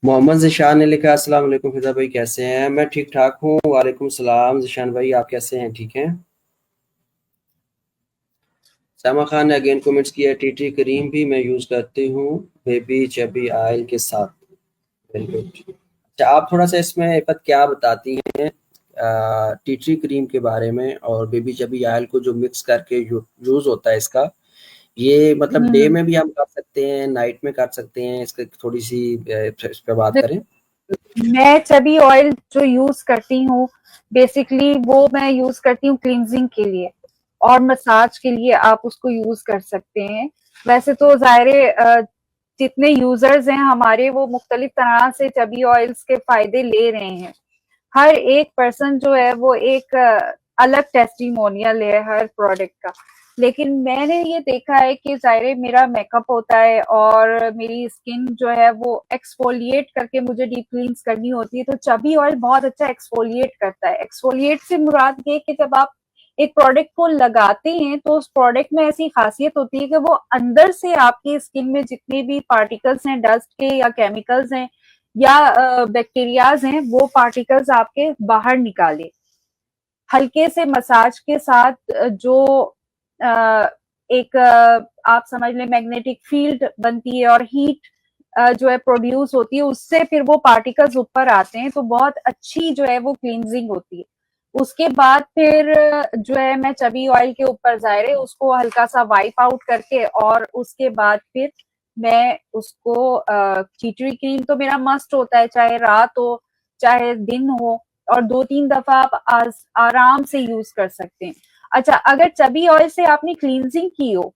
Speaker 5: मोहम्मद ज़िशान ने लिखा, अस्सलाम वालेकुम फिजा भाई, कैसे हैं? मैं ठीक ठाक हूँ। वालेकुम सलाम ज़िशान भाई, आप कैसे हैं? ठीक हैं? सैमा खान ने अगेन कमेंट्स किया, टी क्रीम भी मैं यूज़ करती हूँ बेबी चबी ऑयल के साथ। Very good. अच्छा, आप थोड़ा सा इसमें इफ़त क्या बताती हैं टी क्रीम के बारे में और बेबी चबी ऑयल को जो मिक्स करके यूज़ होता है इसका, ये मतलब डे
Speaker 6: हम्म।
Speaker 5: में भी हम कर सकते हैं, नाइट में कर सकते हैं? इसका थोड़ी सी इस पे बात करें।
Speaker 6: मैं चबी ऑयल जो यूज करती हूँ, बेसिकली वो मैं यूज करती हूँ क्लींजिंग के लिए और मसाज के लिए। आप उसको यूज कर सकते हैं। वैसे तो जाहिर जितने यूजर्स हैं हमारे, वो मुख्तलिफ तरह से चबी ऑयल्स के फायदे ले रहे हैं। हर एक पर्सन जो है वो एक अलग टेस्टिमोनियल है हर प्रोडक्ट का। लेकिन मैंने ये देखा है कि ज़ाहिर मेरा मेकअप होता है और मेरी स्किन जो है वो एक्सफोलिएट करके मुझे डीप क्लींस करनी होती है, तो चबी ऑयल बहुत अच्छा एक्सफोलिएट करता है। एक्सफोलिएट से मुराद ये कि जब आप एक प्रोडक्ट को लगाते हैं तो उस प्रोडक्ट में ऐसी खासियत होती है कि वो अंदर से आपकी स्किन में जितने भी पार्टिकल्स हैं डस्ट के या केमिकल्स हैं या बैक्टीरियाज हैं, वो पार्टिकल्स आपके बाहर निकाले। हल्के से मसाज के साथ जो एक आप समझ लें मैग्नेटिक फील्ड बनती है और हीट जो है प्रोड्यूस होती है, उससे फिर वो पार्टिकल्स ऊपर आते हैं, तो बहुत अच्छी जो है वो क्लींजिंग होती है। उसके बाद फिर जो है मैं चबी ऑयल के ऊपर ज़ाहिर है उसको हल्का सा वाइप आउट करके, और उसके बाद फिर मैं उसको टी क्रीम तो मेरा मस्ट होता है, चाहे रात हो चाहे दिन हो, और 2-3 दफा आप आराम से यूज कर सकते हैं। अच्छा, अगर चबी ऑयल से आपने क्लींजिंग की हो,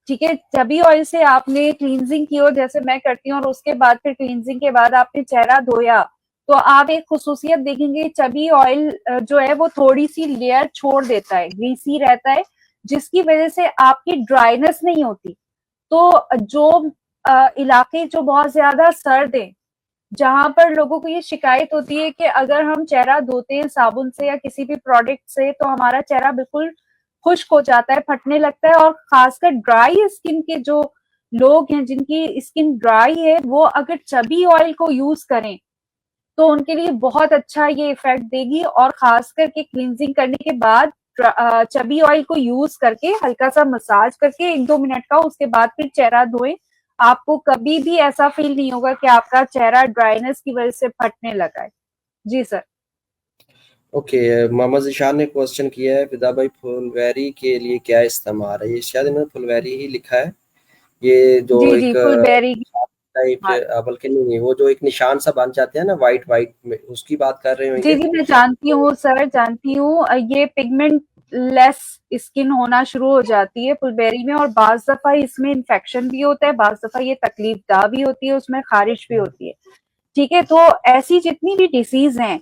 Speaker 6: ठीक है, चबी ऑयल से आपने क्लींजिंग की हो जैसे मैं करती हूँ, और उसके बाद फिर क्लींजिंग के बाद आपने चेहरा धोया, तो आप एक खुसूसियत देखेंगे, चबी ऑयल जो है वो थोड़ी सी लेयर छोड़ देता है, ग्रीसी रहता है, जिसकी वजह से आपकी ड्राइनेस नहीं होती। तो जो इलाके जो बहुत ज्यादा सर्द है, जहां पर लोगों को ये शिकायत होती है कि अगर हम चेहरा धोते हैं साबुन से या किसी भी प्रोडक्ट से तो हमारा चेहरा बिल्कुल खुश्क हो जाता है, फटने लगता है, और खासकर ड्राई स्किन के जो लोग हैं जिनकी स्किन ड्राई है, वो अगर चबी ऑयल को यूज करें तो उनके लिए बहुत अच्छा ये इफेक्ट देगी। और खास करके क्लींजिंग करने के बाद चबी ऑयल को यूज करके हल्का सा मसाज करके 1-2 मिनट का, उसके बाद फिर चेहरा धोएं। आपको कभी भी ऐसा फील नहीं होगा कि आपका चेहरा ड्राइनेस की वजह से फटने लगा है। जी सर।
Speaker 5: ओके, मोहम्मद ज़िशान ने क्वेश्चन किया है, फिदा भाई फुलवैरी के लिए क्या इस्तेमाल है? ये शायद इन्होंने फुलवैरी ही लिखा है। ये जो
Speaker 6: जी जी,
Speaker 5: एक
Speaker 6: फुलबेरी।
Speaker 5: टाइप, बल्कि नहीं, वो जो एक निशान सा बन जाते हैं ना वाइट वाइट में, उसकी बात कर रहे
Speaker 6: जी
Speaker 5: होंगे।
Speaker 6: मैं जानती हूँ सर, जानती हूँ। ये पिगमेंट लेस स्किन होना शुरू हो जाती है पुलबेरी में, और बाज दफा इसमें इन्फेक्शन भी होता है, बाज दफा ये तकलीफदा भी होती है, उसमें खारिश भी होती है। ठीक है, तो ऐसी जितनी भी डिसीज हैं,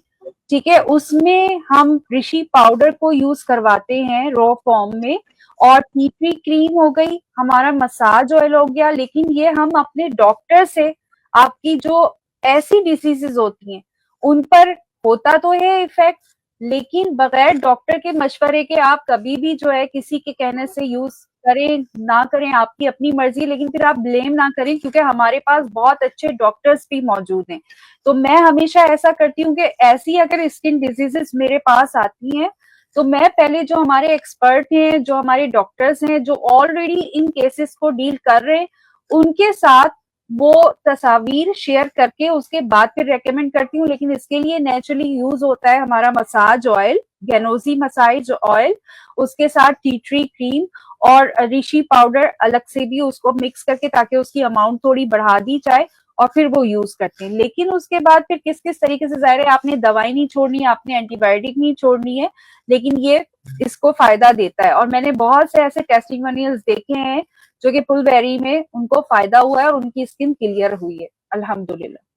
Speaker 6: ठीक है, उसमें हम ऋषि पाउडर को यूज करवाते हैं रॉ फॉर्म में, और टी ट्री क्रीम हो गई, हमारा मसाज ऑयल हो गया। लेकिन ये हम अपने डॉक्टर से, आपकी जो ऐसी डिसीजेज होती हैं उन पर होता तो है इफेक्ट, लेकिन बगैर डॉक्टर के मशवरे के आप कभी भी जो है किसी के कहने से यूज करें ना करें, आपकी अपनी मर्जी। लेकिन फिर आप ब्लेम ना करें, क्योंकि हमारे पास बहुत अच्छे डॉक्टर्स भी मौजूद हैं। तो मैं हमेशा ऐसा करती हूँ कि ऐसी अगर स्किन डिजीजेस मेरे पास आती हैं, तो मैं पहले जो हमारे एक्सपर्ट हैं, जो हमारे डॉक्टर्स हैं, जो ऑलरेडी इन केसेस को डील कर रहे हैं, उनके साथ वो तस्वीर शेयर करके उसके बाद फिर रेकमेंड करती हूँ। लेकिन इसके लिए नेचुरली यूज होता है हमारा मसाज ऑयल, गेनोजी मसाज ऑयल, उसके साथ टी ट्री क्रीम और ऋषि पाउडर अलग से भी उसको मिक्स करके, ताकि उसकी अमाउंट थोड़ी बढ़ा दी जाए, और फिर वो यूज करते हैं। लेकिन उसके बाद फिर किस किस तरीके से, जाहिर है आपने दवाई नहीं छोड़नी है, आपने एंटीबायोटिक नहीं छोड़नी है, लेकिन ये इसको फायदा देता है। और मैंने बहुत से ऐसे टेस्टिमोनियल्स देखे हैं जो कि पुलबेरी में उनको फायदा हुआ है और उनकी स्किन क्लियर हुई है अल्हम्दुलिल्लाह।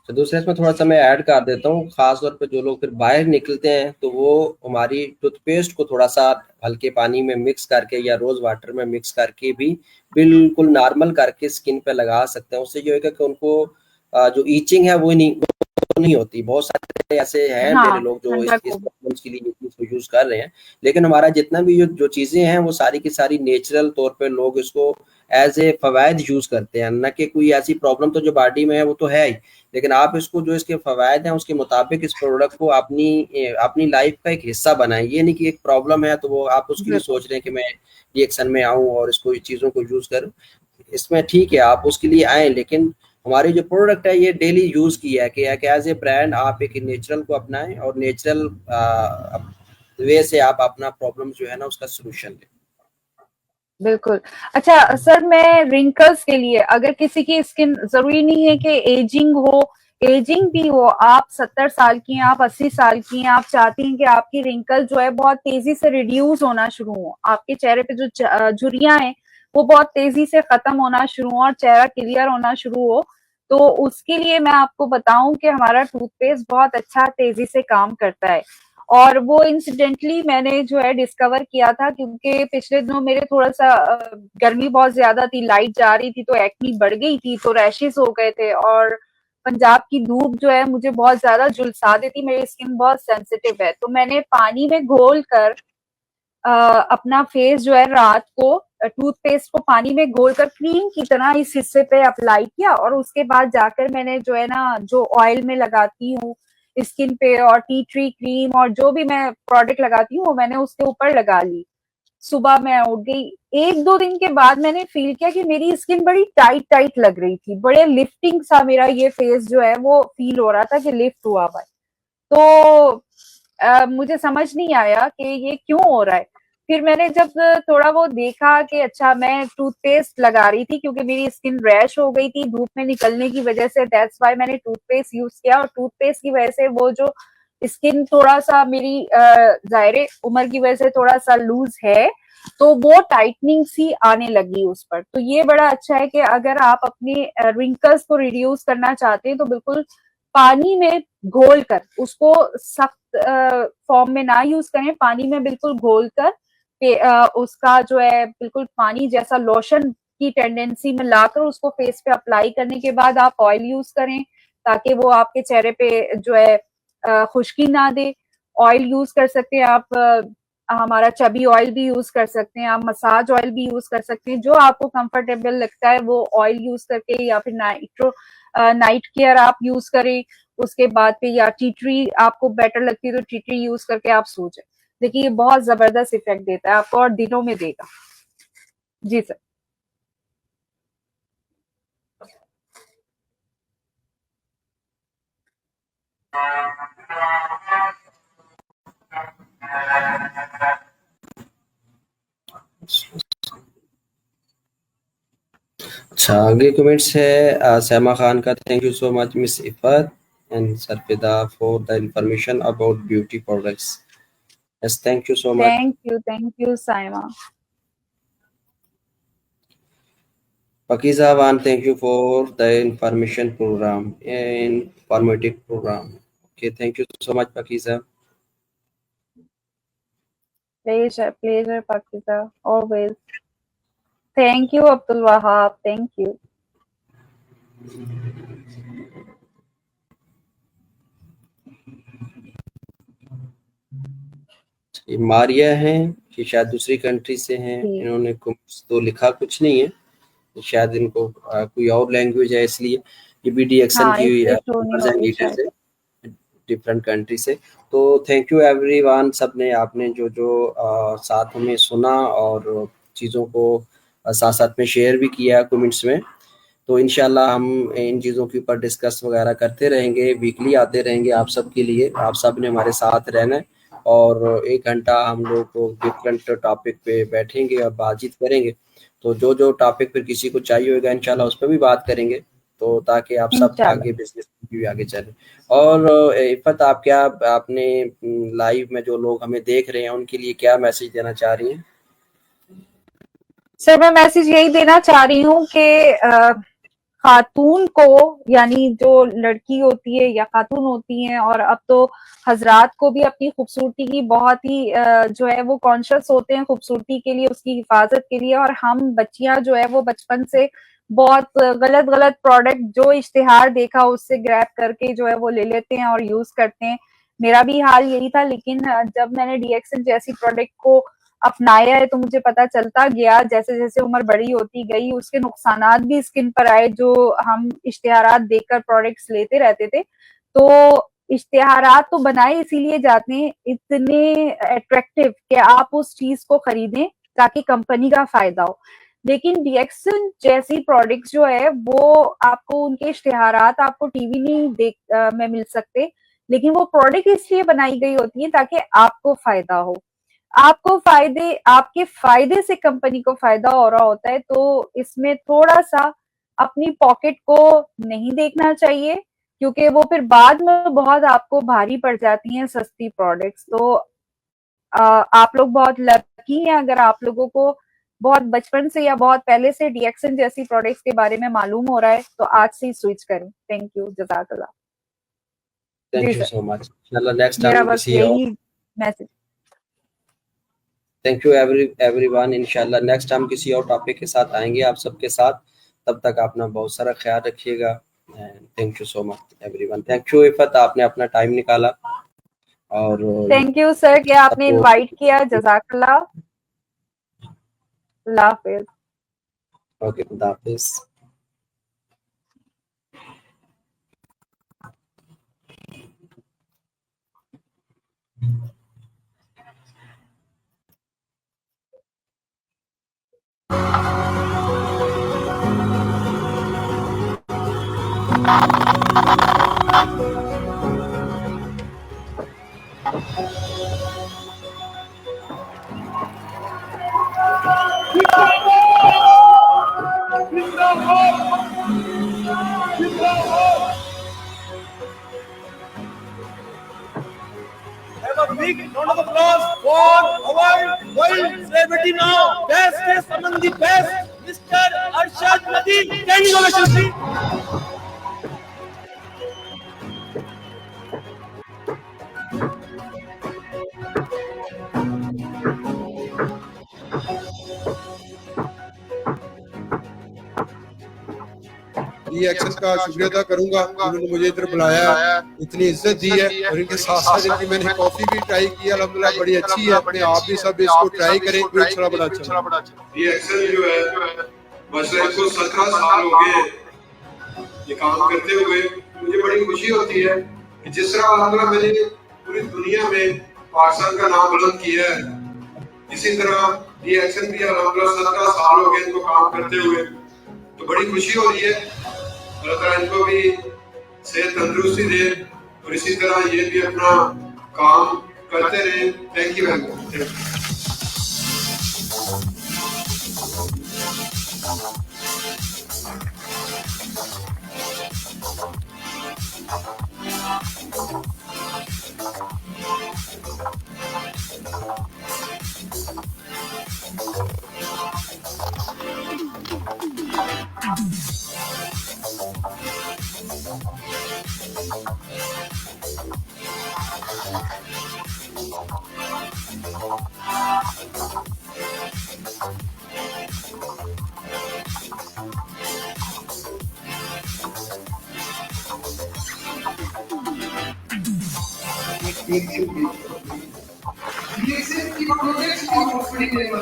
Speaker 5: तो दूसरे इसमें थोड़ा सा मैं ऐड कर देता हूँ, खास तौर पे जो लोग फिर बाहर निकलते हैं तो वो हमारी टूथपेस्ट को थोड़ा सा हल्के पानी में मिक्स करके या रोज वाटर में मिक्स करके भी बिल्कुल नॉर्मल करके स्किन पे लगा सकते हैं। उससे जो है कि उनको जो ईचिंग है वो नहीं होती। बहुत सारे ऐसे हैं
Speaker 6: हाँ,
Speaker 5: मेरे लोग जो
Speaker 6: ठंडक
Speaker 5: इस
Speaker 6: होगी।
Speaker 5: प्रॉब्लम्स के लिए ये चीज को यूज कर रहे हैं, लेकिन हमारा जितना भी जो चीजें हैं वो सारी की सारी नेचुरल तौर पे लोग इसको एज ए फवायद यूज करते हैं, न कि कोई ऐसी प्रॉब्लम तो जो बॉडी में है वो तो है ही, लेकिन आप इसको जो इसके फवायद हैं उसके मुताबिक इस प्रोडक्ट को अपनी लाइफ का एक हिस्सा बनाएं। ये नहीं कि एक प्रॉब्लम है तो वो आप उसके लिए सोच रहे हैं कि मैं रिएक्शन में आऊं और इसको चीजों को यूज करूं। इसमें ठीक है आप उसके लिए आए, लेकिन हमारी जो प्रोडक्ट है ये डेली यूज की है कि एज ए ब्रांड आप एक नेचुरल को अपनाएं और नेचुरल वे से आप अपना प्रॉब्लम जो है ना उसका सोल्यूशन दें।
Speaker 6: बिल्कुल। अच्छा सर, मैं रिंकल्स के लिए, अगर किसी की स्किन, जरूरी नहीं है कि एजिंग हो, एजिंग भी हो, आप 70 साल की हैं, आप 80 साल की हैं, आप चाहती हैं कि आपकी रिंकल जो है बहुत तेजी से रिड्यूस होना शुरू हो, आपके चेहरे पे जो झुर्रियां हैं वो बहुत तेजी से खत्म होना शुरू हो और चेहरा क्लियर होना शुरू हो, तो उसके लिए मैं आपको बताऊं कि हमारा टूथपेस्ट बहुत अच्छा तेजी से काम करता है। और वो इंसिडेंटली मैंने जो है डिस्कवर किया था, क्योंकि पिछले दिनों मेरे थोड़ा सा गर्मी बहुत ज्यादा थी, लाइट जा रही थी, तो एक्नी बढ़ गई थी, तो रैशेस हो गए थे, और पंजाब की धूप जो है मुझे बहुत ज्यादा झुलसा देती, मेरी स्किन बहुत सेंसिटिव है। तो मैंने पानी में घोल कर अपना फेस जो है रात को टूथपेस्ट को पानी में घोल कर क्रीम की तरह इस हिस्से पे अप्लाई किया, और उसके बाद जाकर मैंने जो है ना, जो ऑयल में लगाती हूँ स्किन पे, और टी ट्री क्रीम और जो भी मैं प्रोडक्ट लगाती हूँ वो मैंने उसके ऊपर लगा ली। सुबह मैं उठ गई, 1-2 दिन के बाद मैंने फील किया कि मेरी स्किन बड़ी टाइट टाइट लग रही थी, बड़े लिफ्टिंग सा मेरा ये फेस जो है वो फील हो रहा था कि लिफ्ट हुआ हुआ है। तो मुझे समझ नहीं आया कि ये क्यों हो रहा है। फिर मैंने जब थोड़ा वो देखा कि अच्छा, मैं टूथपेस्ट लगा रही थी क्योंकि मेरी स्किन रैश हो गई थी धूप में निकलने की वजह से, दैट्स व्हाई मैंने टूथपेस्ट यूज किया, और टूथपेस्ट की वजह से वो जो स्किन थोड़ा सा मेरी जाहिर उम्र की वजह से थोड़ा सा लूज है, तो वो टाइटनिंग सी आने लगी उस पर। तो ये बड़ा अच्छा है कि अगर आप अपने रिंकल्स को रिड्यूस करना चाहते हैं तो बिल्कुल पानी में घोल कर, उसको सख्त फॉर्म में ना यूज करें, पानी में बिल्कुल घोल कर उसका जो है बिल्कुल पानी जैसा लोशन की टेंडेंसी में लाकर उसको फेस पे अप्लाई करने के बाद आप ऑयल यूज करें, ताकि वो आपके चेहरे पे जो है खुश्की ना दे। ऑयल यूज कर सकते हैं आप, हमारा चबी ऑयल भी यूज कर सकते हैं आप, मसाज ऑयल भी यूज कर सकते हैं, जो आपको कंफर्टेबल लगता है वो ऑयल यूज करके, या फिर नाइट केयर आप यूज करें उसके बाद पे, या टी ट्री आपको बेटर लगती है तो टी ट्री यूज करके आप सो जाए। देखिए ये बहुत जबरदस्त इफेक्ट देता है आपको और दिनों में देगा। जी सर।
Speaker 5: अच्छा अच्छा, अगले कमेंट्स है सैमा खान का। Thank you so much miss Iffat and Sarfida for the information about beauty products. Yes, thank you so much.
Speaker 6: Thank you Saima.
Speaker 5: Pakiza Wan, thank you for the informative program. Okay, thank you so much, Pakiza.
Speaker 6: Pleasure, Pakiza, always. Thank you, Abdul Wahab. Thank you.
Speaker 5: ये मारिया हैं, कि शायद दूसरी country से हैं। इन्होंने तो लिखा कुछ नहीं है, शायद इनको कोई और लैंग्वेज है, इसलिए ये BDXN की डिफरेंट कंट्री से। तो थैंक यू एवरीवन, सबने आपने जो साथ में सुना और चीज़ों को साथ साथ में शेयर भी किया कमेंट्स में। तो इंशाल्लाह हम इन चीज़ों के ऊपर डिस्कस वगैरह करते रहेंगे, वीकली आते रहेंगे आप सब के लिए। आप सब ने हमारे साथ रहना है और 1 घंटा हम लोग डिफरेंट टॉपिक पे बैठेंगे और बातचीत करेंगे। तो जो टॉपिक फिर किसी को चाहिए होगा इंशाल्लाह उस पर भी बात करेंगे, तो ताकि आप सब आगे बिजनेस भी आगे चले। और इफ़त, आप क्या आपने लाइव में जो लोग हमें देख रहे हैं उनके लिए क्या मैसेज देना चाह रही हैं?
Speaker 6: सर, मैं मैसेज यही देना चाह रही हूँ कि खातून को, यानी जो लड़की होती है या खातून होती हैं, और अब तो हजरात को भी अपनी खूबसूरती की बहुत ही जो है वो कॉन्शियस होते हैं खूबसूरती के लिए, उसकी हिफाजत के लिए। और हम बच्चियां जो है वो बचपन से बहुत गलत प्रोडक्ट जो इश्तिहार देखा उससे ग्रैब करके जो है वो ले लेते हैं और यूज करते हैं। मेरा भी हाल यही था, लेकिन जब मैंने DXN जैसी प्रोडक्ट को अपनाया है तो मुझे पता चलता गया, जैसे जैसे उम्र बड़ी होती गई उसके नुकसानात भी स्किन पर आए, जो हम इश्तिहारात देखकर प्रोडक्ट्स लेते रहते थे। तो इश्तिहारात तो बनाए इसीलिए जाते हैं इतने अट्रैक्टिव कि आप उस चीज को खरीदें ताकि कंपनी का फायदा हो। लेकिन DXN जैसी प्रोडक्ट्स जो है वो आपको उनके इश्तिहारात आपको टीवी नहीं में मिल सकते, लेकिन वो प्रोडक्ट इसलिए बनाई गई होती है ताकि आपको फायदा हो, आपके फायदे से कंपनी को फायदा हो रहा होता है। तो इसमें थोड़ा सा अपनी पॉकेट को नहीं देखना चाहिए, क्योंकि वो फिर बाद में बहुत आपको भारी पड़ जाती हैं सस्ती प्रोडक्ट्स। तो आप लोग बहुत लकी हैं अगर आप लोगों को बहुत बचपन से या बहुत पहले से DXN जैसी प्रोडक्ट्स के बारे में मालूम हो रहा है, तो आज से ही स्विच करें। थैंक यू, जज़ाकल्लाह।
Speaker 5: Thank you so much. इंशाल्लाह नेक्स्ट टाइम किसी
Speaker 6: यही मैसेज।
Speaker 5: Thank you everyone. इंशाल्लाह नेक्स्ट टाइम किसी और टॉपिक के साथ आएंगे आप सबके साथ। तब तक अपना बहुत सारा ख्याल रखिएगा। Thank you so much everyone. Thank you Iffat, आपने अपना टाइम निकाला। और
Speaker 6: थैंक यू सर कि आपने इनवाइट किया। जज़ाकल्लाह। अल्लाह हाफिज।
Speaker 5: ओके, खुदा हाफिज।
Speaker 1: Have a big round of applause for our world celebrity now, best among the best, Mr. Arshad Nadeem. Standing ovation, please.
Speaker 2: DXN का शुक्रिया अदा करूंगा जिन्होंने मुझे इधर बुलाया, इतनी इज्जत दी है। और इनके साथ साथ इनकी मैंने कॉफी भी ट्राई की, अल्हम्दुलिल्लाह बड़ी अच्छी है। अपने आप भी सब इसको ट्राई करें, इंशाल्लाह बड़ा अच्छा।
Speaker 3: DXN जो है माशाल्लाह इसको 17 साल हो गए ये काम करते हुए। मुझे बड़ी खुशी होती है कि जिस तरह अल्हम्दुलिल्लाह मैंने पूरी दुनिया में पाकिस्तान का नाम बुलंद किया है, इसी तरह DXN भी अल्हम्दुलिल्लाह 17 साल हो गए इनको काम करते हुए। तो बड़ी खुशी हो रही है। अल्लाह ताला इनको भी सेहत तंदुरुस्ती दे और इसी तरह ये भी अपना काम करते रहे। Thank you very much.
Speaker 4: ये सिर्फ की प्रोजेक्ट की कंपनी नहीं है,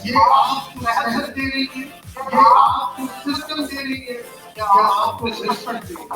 Speaker 4: ये आपको सेहत दे रही है, ये आपको सिस्टम दे रही है, या आपको रिस्पेक्ट दे रही है।